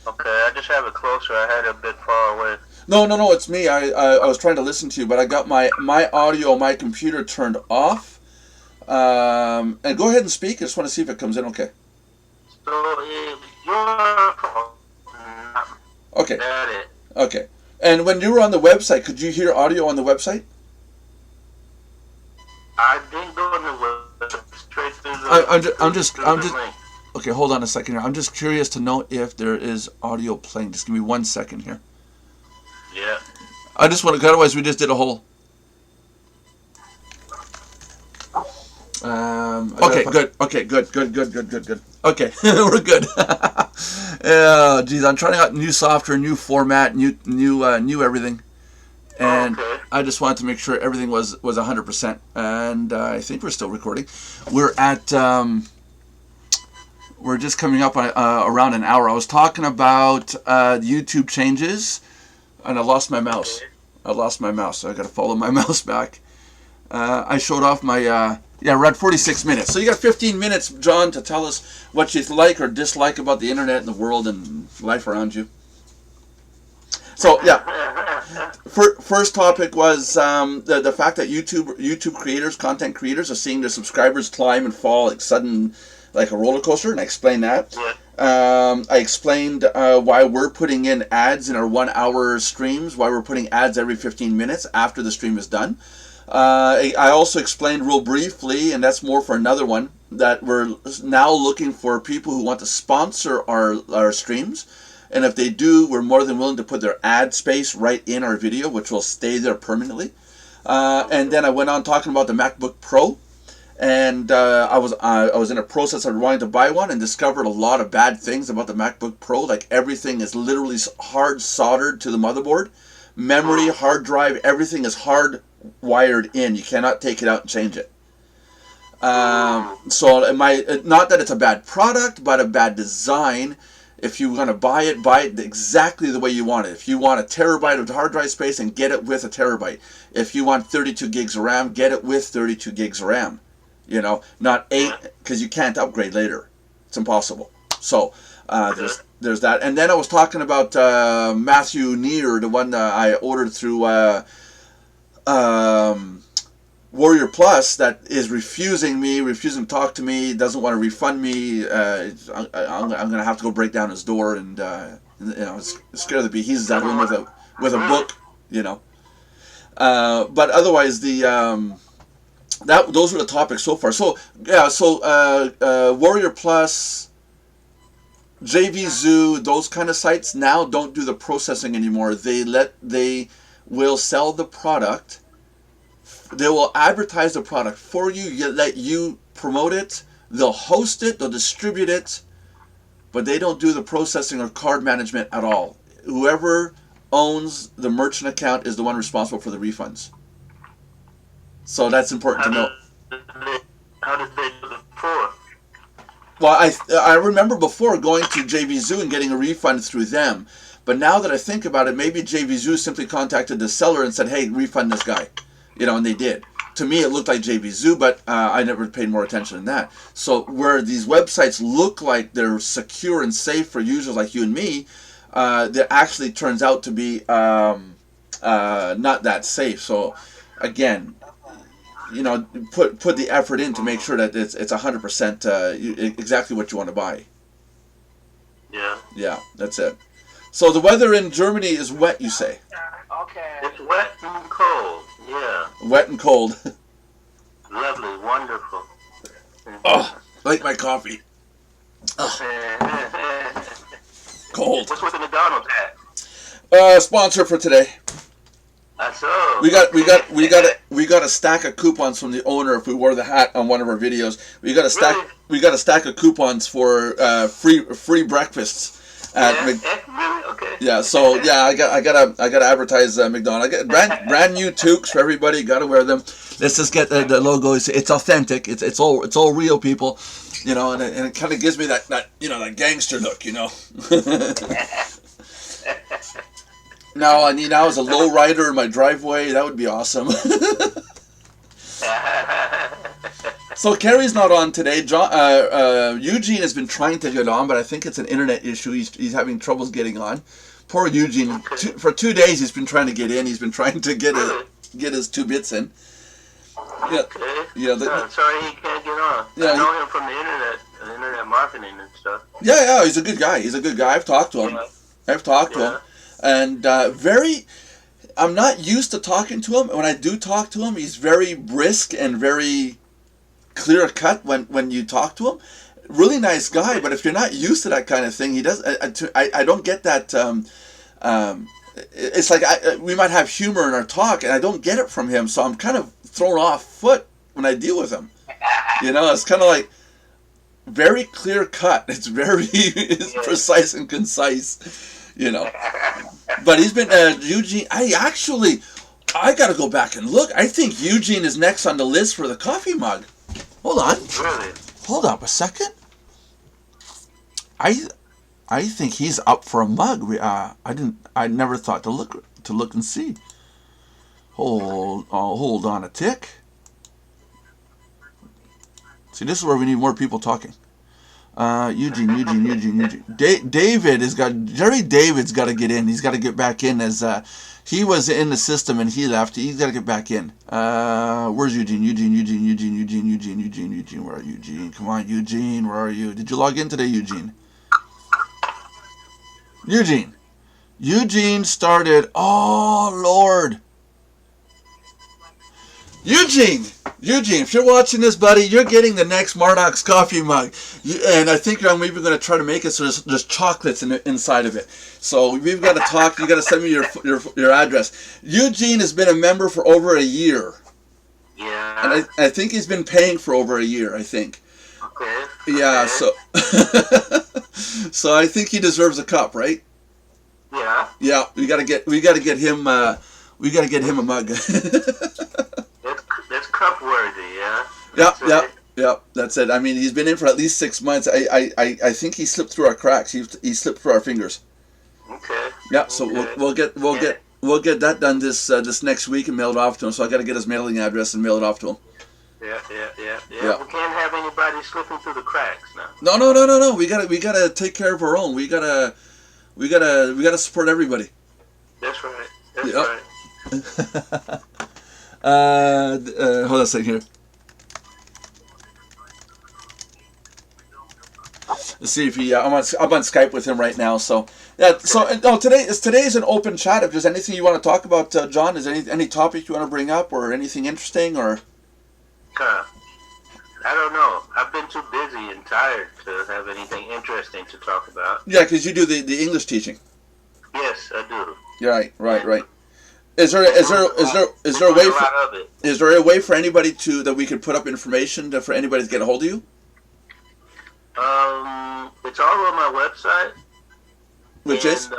Okay, I just have it closer. I had it a bit far away. No, it's me. I was trying to listen to you, but I got my audio on my computer turned off. And go ahead and speak. I just want to see if it comes in okay. So if you're Okay. at it, Okay. And when you were on the website, could you hear audio on the website? I didn't go in the web straight through the. I'm just link. okay. Hold on a second here. I'm just curious to know if there is audio playing. Just give me 1 second here. Yeah. I just want to. Otherwise, we just did a whole. Okay, good. Okay, good. Okay, we're good. Yeah, geez, I'm trying out new software, new format, new everything, and Okay. I just wanted to make sure everything was 100%. And I think we're still recording. We're at we're just coming up on around an hour. I was talking about YouTube changes, and I lost my mouse. So I got to follow my mouse back. I showed off my. Yeah, we're at 46 minutes. So you got 15 minutes, John, to tell us what you like or dislike about the internet and the world and life around you. So, yeah. First topic was the fact that YouTube creators, content creators, are seeing their subscribers climb and fall like sudden, like a roller coaster, and I explained that. Yeah. I explained why we're putting in ads in our 1 hour streams, why we're putting ads every 15 minutes after the stream is done. I also explained real briefly, and that's more for another one, that we're now looking for people who want to sponsor our streams. And if they do, we're more than willing to put their ad space right in our video, which will stay there permanently. And then I went on talking about the MacBook Pro. And I was in a process of wanting to buy one and discovered a lot of bad things about the MacBook Pro. Like everything is literally hard soldered to the motherboard. Memory, hard drive, everything is hard wired in. You cannot take it out and change it. So not that it's a bad product, but a bad design. If you want to buy it exactly the way you want it. If you want a terabyte of hard drive space, and get it with a terabyte. If you want 32 gigs of RAM, get it with 32 gigs of RAM. You know, not 8, because you can't upgrade later. It's impossible. So there's that. And then I was talking about Matthew Neer, the one I ordered through Warrior Plus, that is refusing to talk to me, doesn't want to refund me. I'm going to have to go break down his door, and it's scared of the bee. He's that one with a book, but otherwise those were the topics so far. So yeah, Warrior Plus, JV Zoo, those kind of sites now don't do the processing anymore. They will sell the product. They will advertise the product for you, let you promote it. They'll host it, they'll distribute it, but they don't do the processing or card management at all. Whoever owns the merchant account is the one responsible for the refunds. So that's important to know. How did they do it before? Well, I remember before going to JV Zoo and getting a refund through them. But now that I think about it, maybe JV Zoo simply contacted the seller and said, hey, refund this guy. And they did. To me, it looked like JV Zoo, but I never paid more attention than that. So where these websites look like they're secure and safe for users like you and me, that actually turns out to be not that safe. So again, put the effort in to make sure that it's 100% exactly what you want to buy. Yeah. Yeah, that's it. So the weather in Germany is wet, you say? Okay. It's wet and cold. Yeah. Wet and cold. Lovely, wonderful. Oh, I like my coffee. Cold. What's with the McDonald's hat? Sponsor for today. So We got a stack of coupons from the owner if we wore the hat on one of our videos. We got a stack of coupons for free breakfasts. Really? Okay. Yeah, so yeah, I gotta advertise McDonald's. I got brand new toques for everybody. Got to wear them. Let's just get the logo. It's authentic. It's all real, people. You know, and it kind of gives me that that gangster look. You know. Now I need as a low rider in my driveway. That would be awesome. So Kerry's not on today. Eugene has been trying to get on, but I think it's an internet issue. He's having troubles getting on. Poor Eugene. For 2 days he's been trying to get in. He's been trying to get his 2 bits in. Yeah. Okay. Yeah. I'm sorry he can't get on. Yeah, I know him from the internet marketing and stuff. Yeah. He's a good guy. I've talked to him. Yeah. I've talked to him, and I'm not used to talking to him. When I do talk to him, he's very brisk and very clear cut when you talk to him. Really nice guy, but if you're not used to that kind of thing, he does. I don't get that. It's like we might have humor in our talk, and I don't get it from him, so I'm kind of thrown off foot when I deal with him. You know, it's kind of like very clear cut. It's very precise and concise. You know, but he's been Eugene. I got to go back and look. I think Eugene is next on the list for the coffee mug. Hold on. Really? Hold up a second. I think he's up for a mug. I never thought to look and see. Hold on a tick. See, this is where we need more people talking. Eugene. Jerry David's got to get in. He's got to get back in as he was in the system and he left. He's got to get back in. Where's Eugene? Eugene. Where are you, Eugene? Come on, Eugene. Where are you? Did you log in today, Eugene? Eugene started. Oh, Lord. Eugene, if you're watching this, buddy, you're getting the next Mardox coffee mug. And I think I'm even going to try to make it so there's chocolates inside of it. So we've got to talk. You got to send me your address. Eugene has been a member for over a year. Yeah. And I think he's been paying for over a year, I think. Okay. Yeah, so so I think he deserves a cup, right? Yeah. Yeah, we got to get him a mug. That's cup worthy, yeah. Yep. That's it. I mean, he's been in for at least 6 months. I think he slipped through our cracks. He slipped through our fingers. Okay. Yeah. So okay. we'll get that done this next week and mail it off to him. So I got to get his mailing address and mail it off to him. Yeah. We can't have anybody slipping through the cracks now. No. We gotta take care of our own. We gotta support everybody. That's right. That's right. Hold on a second here. Let's see if he. I'm on Skype with him right now. So yeah. So no, today is an open chat. If there's anything you want to talk about, John, is there any topic you want to bring up or anything interesting or? I don't know. I've been too busy and tired to have anything interesting to talk about. Yeah, because you do the English teaching. Yes, I do. Yeah, right. Is there a way is there a way for anybody that we could put up information for anybody to get a hold of you? It's all on my website. Which is?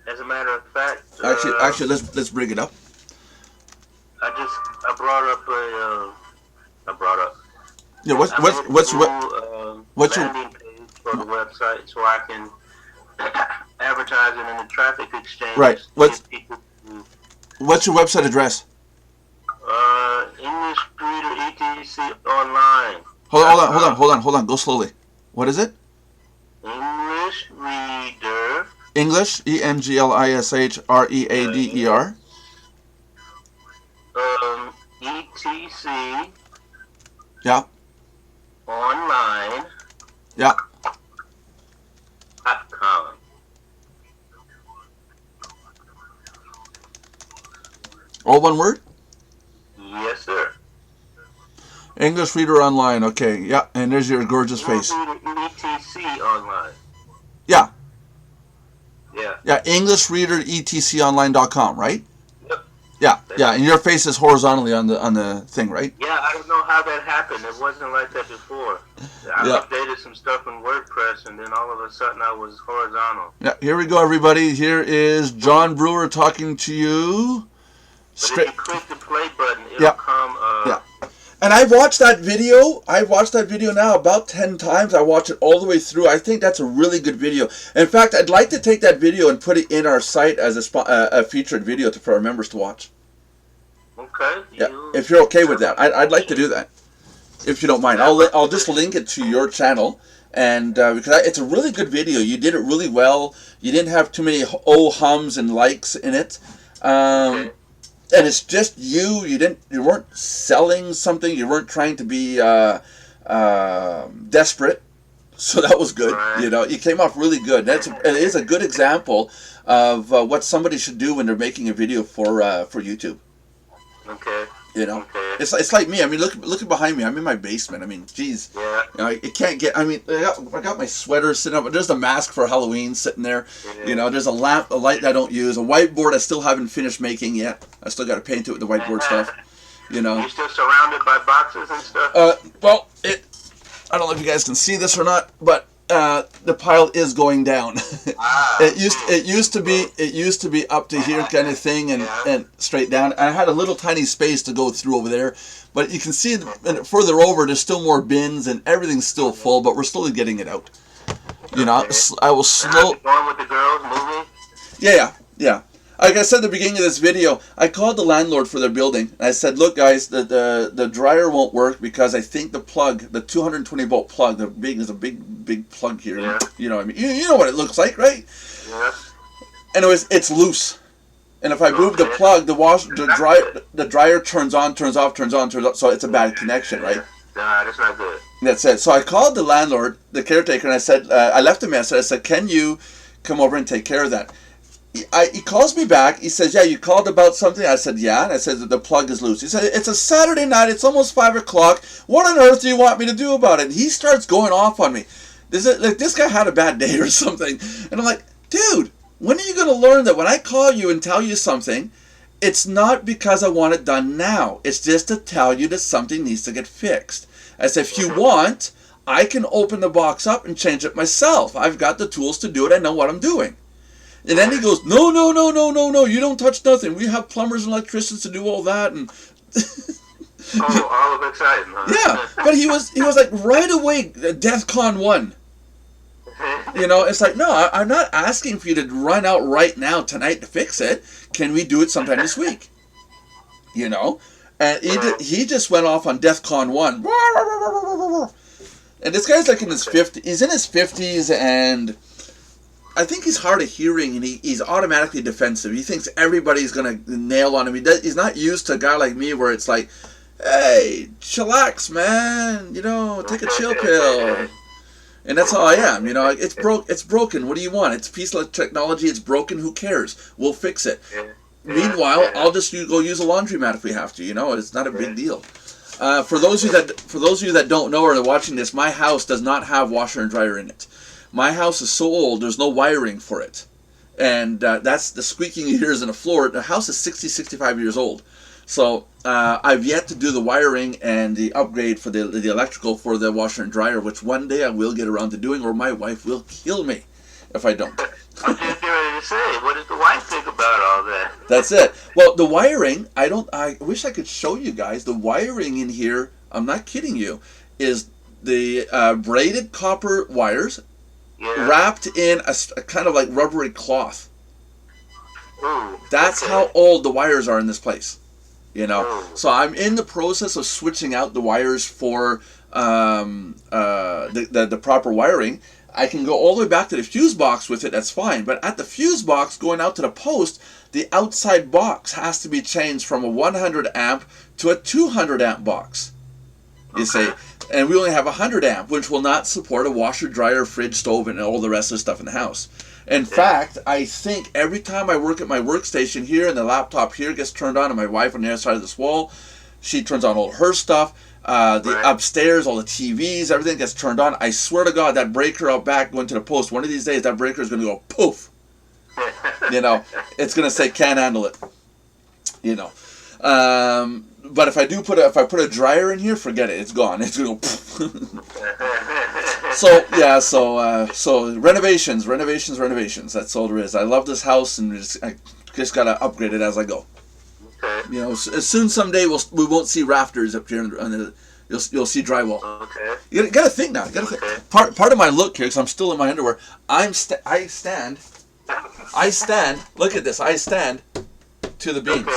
As a matter of fact. Actually, let's bring it up. I brought up. Yeah. What's your landing page for the website so I can advertise it in the traffic exchange. Right. What's your website address? English Reader ETC Online. Hold on. Go slowly. What is it? English Reader. English ENGLISHREADER. ETC. Yeah. Online. Yeah. .com. All one word? Yes, sir. English Reader Online. Okay. Yeah. And there's your gorgeous face. ETC Online. Yeah. Yeah. Yeah. English Reader ETConline.com, right? Yep. Yeah. And your face is horizontally on the thing, right? Yeah. I don't know how that happened. It wasn't like that before. I updated some stuff in WordPress, and then all of a sudden I was horizontal. Yeah, here we go, everybody. Here is John Brewer talking to you. But if you click the play button, it'll Yeah. come. Yeah. And I've watched that video. I've watched that video now about 10 times. I watch it all the way through. I think that's a really good video. In fact, I'd like to take that video and put it in our site as a featured video for our members to watch. Okay. Yeah. If you're okay with that, I'd like to do that. If you don't mind, I'll just link it to your channel, and because it's a really good video. You did it really well. You didn't have too many hums and likes in it. Okay. And it's just you. You weren't selling something. You weren't trying to be desperate. So that was good. Right. You know, you came off really good. It is a good example of what somebody should do when they're making a video for YouTube. Okay. You know, Okay. it's like me. I mean, look behind me. I'm in my basement. I mean, geez. Yeah. You know, it can't get. I mean, I got my sweater sitting up. There's a mask for Halloween sitting there. Yeah. You know, there's a lamp, a light that I don't use, a whiteboard I still haven't finished making yet. I still got to paint it with the whiteboard stuff. You know. You're still surrounded by boxes and stuff. Well, I don't know if you guys can see this or not, but the pile is going down. It used to be up to here kind of thing and straight down. I had a little tiny space to go through over there, but you can see further over there's still more bins and everything's still full, but we're slowly getting it out. You know, I will slow. Going with the girls moving. Yeah. Like I said at the beginning of this video, I called the landlord for their building. And I said, look, guys, the dryer won't work because I think the plug, the 220 volt plug, there's a big plug here. Yeah. You know what I mean? You know what it looks like, right? Yeah. Anyways, it's loose. And if I move the plug, the dryer turns on, turns off, turns on, turns off. So it's a bad connection, right? Nah, that's not good. That's it. So I called the landlord, the caretaker, and I said, I left a message. I said, can you come over and take care of that? He calls me back. He says, yeah, you called about something? I said, yeah. And I said, the plug is loose. He said, it's a Saturday night. It's almost 5 o'clock. What on earth do you want me to do about it? And he starts going off on me. This guy had a bad day or something. And I'm like, dude, when are you going to learn that when I call you and tell you something, it's not because I want it done now. It's just to tell you that something needs to get fixed. I said, if you want, I can open the box up and change it myself. I've got the tools to do it. I know what I'm doing. And then he goes, no, you don't touch nothing. We have plumbers and electricians to do all that. And all of exciting, huh? yeah, but he was like right away, DEFCON 1. You know, it's like, no, I'm not asking for you to run out right now tonight to fix it. Can we do it sometime this week? You know? And he just went off on DEFCON 1. And this guy's like in his 50s. He's in his 50s and I think he's hard of hearing and he's automatically defensive. He thinks everybody's going to nail on him. He's not used to a guy like me where it's like, hey, chillax, man. You know, take a chill pill. And that's how I am. You know, it's broken. What do you want? It's a piece of technology. It's broken. Who cares? We'll fix it. Meanwhile, I'll just go use a laundromat if we have to. You know, it's not a big deal. For those of you that don't know or are watching this, my house does not have washer and dryer in it. My house is so old, there's no wiring for it. And that's the squeaking you hear is in the floor. The house is 65 years old. So I've yet to do the wiring and the upgrade for the electrical for the washer and dryer, which one day I will get around to doing, or my wife will kill me if I don't. I'm just getting ready to say, what does the wife think about all that? That's it. Well, the wiring, I wish I could show you guys. The wiring in here, I'm not kidding you, is the braided copper wires, wrapped in a kind of like rubbery cloth. Ooh, That's how old the wires are in this place. You know, so I'm in the process of switching out the wires for the proper wiring. I can go all the way back to the fuse box with it. That's fine. But at the fuse box going out to the post, the outside box has to be changed from a 100 amp to a 200 amp box. You see. And we only have a 100 amp, which will not support a washer, dryer, fridge, stove, and all the rest of the stuff in the house. In fact, I think every time I work at my workstation here and the laptop here gets turned on and my wife on the other side of this wall, she turns on all her stuff. The upstairs, all the TVs, everything gets turned on. I swear to God, that breaker out back going to the post, one of these days that breaker is going to go poof. You know, it's going to say can't handle it. You know. But if I put a dryer in here, forget it. It's gone. It's gonna go. So renovations. That's all there is. I love this house, and I just gotta upgrade it as I go. Okay. You know, as soon someday we won't see rafters up here, you'll see drywall. Okay. You gotta think now. You gotta think. Part of my look here, because I'm still in my underwear. I stand. Look at this. I stand to the beams.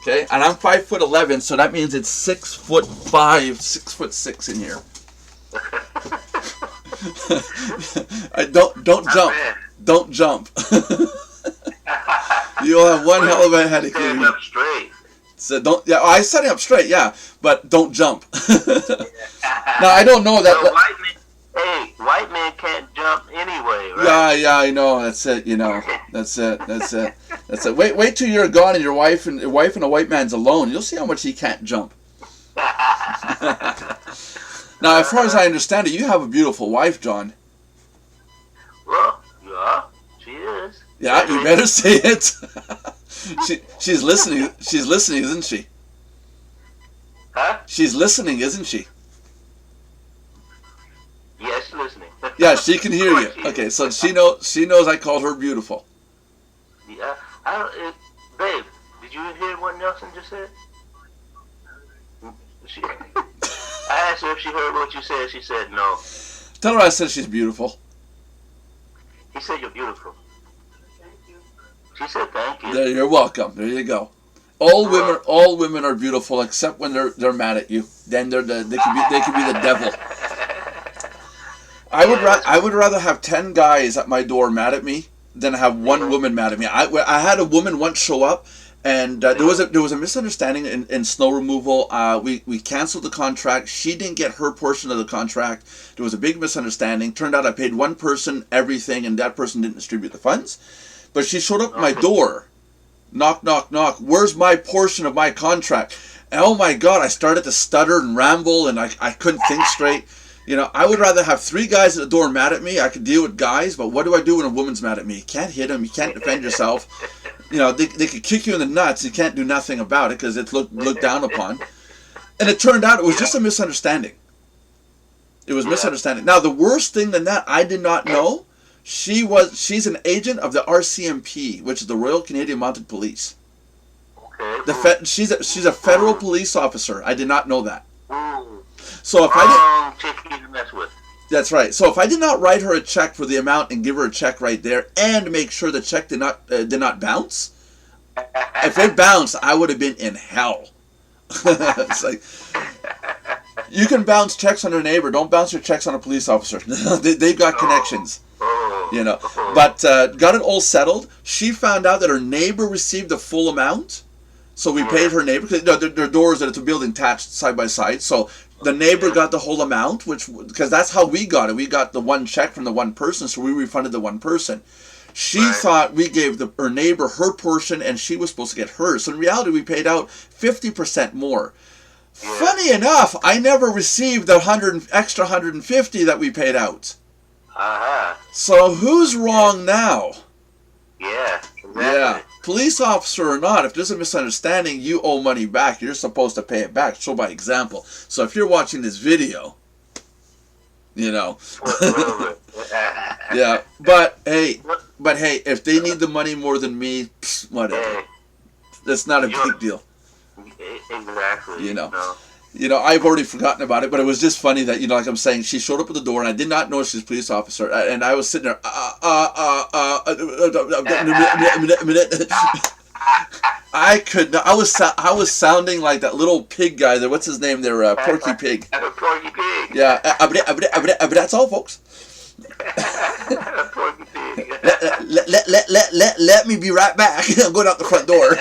Okay, and I'm 5'11", so that means it's 6'5", 6'6" in here. I don't jump. Don't jump. You'll have one hell of a headache. Stand up straight. So don't. Yeah, I set it up straight. Yeah, but don't jump. Now I don't know that. White man can't jump anyway, right? Yeah, I know. That's it. You know, that's it. Wait till you're gone and your wife and a white man's alone. You'll see how much he can't jump. Now, as far as I understand it, you have a beautiful wife, John. Well, yeah, she is. Yeah, you better say it. She's listening. She's listening, isn't she? Huh? She's listening, isn't she? Yes, listening. Yeah, she can hear you. Okay, so she knows I called her beautiful. Yeah, babe, did you hear what Nelson just said? I asked her if she heard what you said. She said no. Tell her I said she's beautiful. He said you're beautiful. She said thank you. There, you're welcome. There you go. All women are beautiful except when they're mad at you. Then they can be the devil. I would rather have 10 guys at my door mad at me than have one woman mad at me. I had a woman once show up, and there was a misunderstanding in snow removal. We canceled the contract. She didn't get her portion of the contract. There was a big misunderstanding. Turned out I paid one person everything, and that person didn't distribute the funds. But she showed up at my door. Knock, knock, knock. Where's my portion of my contract? And oh my God, I started to stutter and ramble, and I couldn't think straight. You know, I would rather have 3 guys at the door mad at me. I could deal with guys, but what do I do when a woman's mad at me? You can't hit them. You can't defend yourself. You know, they could kick you in the nuts. You can't do nothing about it because it's looked down upon. And it turned out it was just a misunderstanding. It was misunderstanding. Now, the worst thing than that, I did not know. She's an agent of the RCMP, which is the Royal Canadian Mounted Police. Okay. She's a federal police officer. I did not know that. So if chick you mess with. That's right. So if I did not write her a check for the amount and give her a check right there, and make sure the check did not bounce, if it bounced, I would have been in hell. It's like, you can bounce checks on your neighbor. Don't bounce your checks on a police officer. They've got connections. You know. But got it all settled. She found out that her neighbor received the full amount. So we paid her neighbor, because their doors at the building attached side by side. So the neighbor got the whole amount, because that's how we got it. We got the one check from the one person, so we refunded the one person. She thought we gave her neighbor her portion, and she was supposed to get hers. So in reality, we paid out 50% more. Yeah. Funny enough, I never received the extra 150 that we paid out. So who's wrong now? Yeah, exactly. Yeah. Police officer or not, if there's a misunderstanding, you owe money back. You're supposed to pay it back. Show by example. So if you're watching this video, you know. Yeah. But hey, if they need the money more than me, whatever. That's not a big deal. Exactly. You know. No. You know, I've already forgotten about it, but it was just funny that, you know, like I'm saying, she showed up at the door, and I did not know she was a police officer, and I was sitting there, I could not, I was sounding like that little pig guy there, what's his name there, Porky Pig. Porky Pig. Yeah, that's all, folks. Porky Pig. Let me be right back. I'm going out the front door.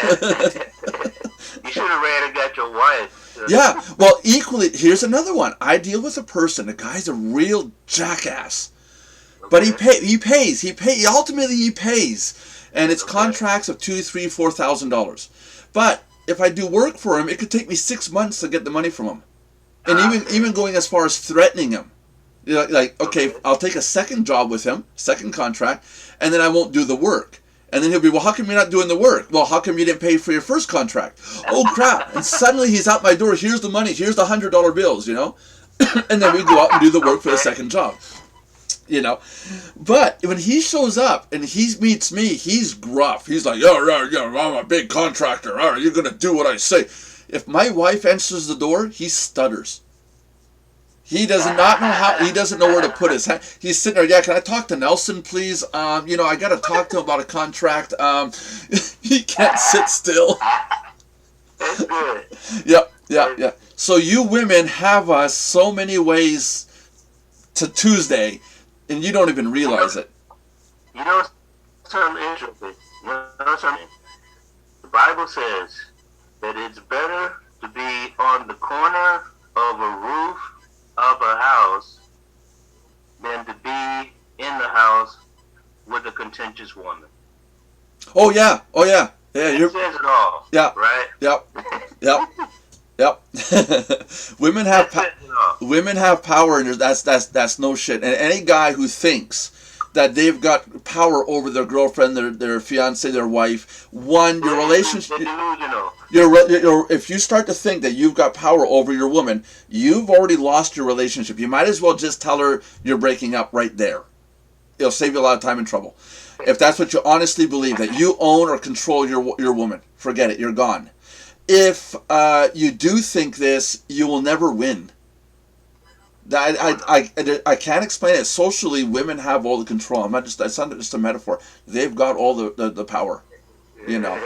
You should have ran and got your wife. Yeah, well, equally, here's another one. I deal with a person. The guy's a real jackass, but he pays. Ultimately, he pays, and it's contracts of $2,000, $3,000, $4,000. But if I do work for him, it could take me 6 months to get the money from him, and even going as far as threatening him. You know, like, okay, I'll take a second job with him, second contract, and then I won't do the work. And then he'll be, well, how come you're not doing the work? Well, how come you didn't pay for your first contract? Oh, crap. And suddenly he's out my door. Here's the money. Here's the $100 bills, you know. And then we go out and do the work for the second job, you know. But when he shows up and he meets me, he's gruff. He's like, yeah, I'm a big contractor. You're going to do what I say. If my wife answers the door, he stutters. He does not know how. He doesn't know where to put his hand. He's sitting there. Yeah, can I talk to Nelson, please? You know, I got to talk to him about a contract. He can't sit still. That's good. Yeah. So you women have us so many ways to Tuesday, and you don't even realize it. You know something interesting? You know something? The Bible says that it's better to be on the corner of a roof of a house than to be in the house with a contentious woman. Oh yeah. Yeah, it says it all. Yeah. Right. Yep. Women have power, and that's no shit. And any guy who thinks that they've got power over their girlfriend, their fiance, their wife, your relationship. If you start to think that you've got power over your woman, you've already lost your relationship. You might as well just tell her you're breaking up right there. It'll save you a lot of time and trouble. If that's what you honestly believe, that you own or control your woman, forget it. You're gone. If you do think this, you will never win. I can't explain it. Socially, women have all the control. That's not just a metaphor. They've got all the power. You know.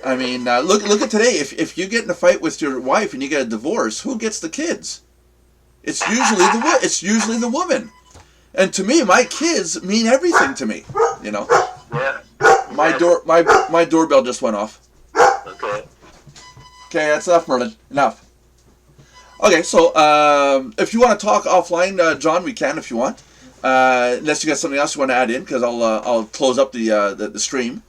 I mean, look at today. If you get in a fight with your wife and you get a divorce, who gets the kids? It's usually the woman. And to me, my kids mean everything to me. You know. Yeah. My doorbell just went off. Okay. Okay, that's enough, Merlin. Enough. Okay, so if you want to talk offline, John, we can if you want. Unless you got something else you want to add in, because I'll close up the stream.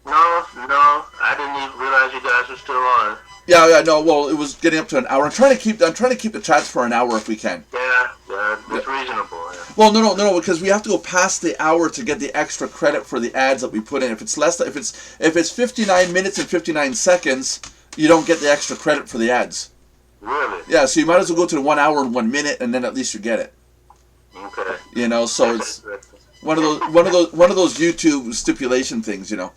No, I didn't even realize you guys were still on. Yeah, no. Well, it was getting up to an hour. I'm trying to keep the chats for an hour if we can. Yeah, it's reasonable. Yeah. Well, no, because we have to go past the hour to get the extra credit for the ads that we put in. If it's 59 minutes and 59 seconds, you don't get the extra credit for the ads. Really? Yeah, so you might as well go to the 1 hour and 1 minute, and then at least you get it. Okay. You know, so it's one of those YouTube stipulation things, you know.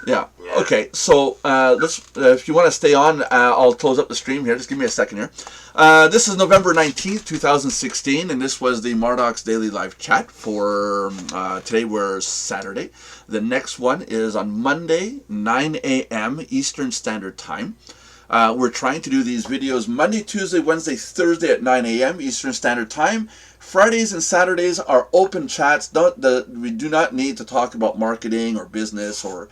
Yeah. Okay, so let's. If you want to stay on, I'll close up the stream here. Just give me a second here. This is November 19th, 2016, and this was the Mardox Daily Live Chat for today. We're Saturday. The next one is on Monday, 9 a.m. Eastern Standard Time. We're trying to do these videos Monday, Tuesday, Wednesday, Thursday at 9 a.m. Eastern Standard Time. Fridays and Saturdays are open chats. We do not need to talk about marketing or business or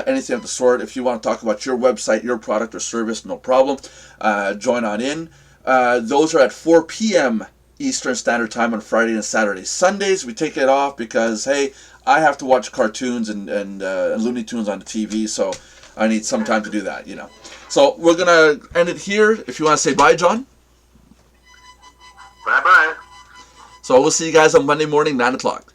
anything of the sort. If you want to talk about your website, your product or service, no problem. Join on in. Those are at 4 p.m. Eastern Standard Time on Friday and Saturday. Sundays, we take it off because, hey, I have to watch cartoons and Looney Tunes on the TV, so I need some time to do that, you know. So we're going to end it here. If you want to say bye, John. Bye-bye. So we'll see you guys on Monday morning, 9 o'clock.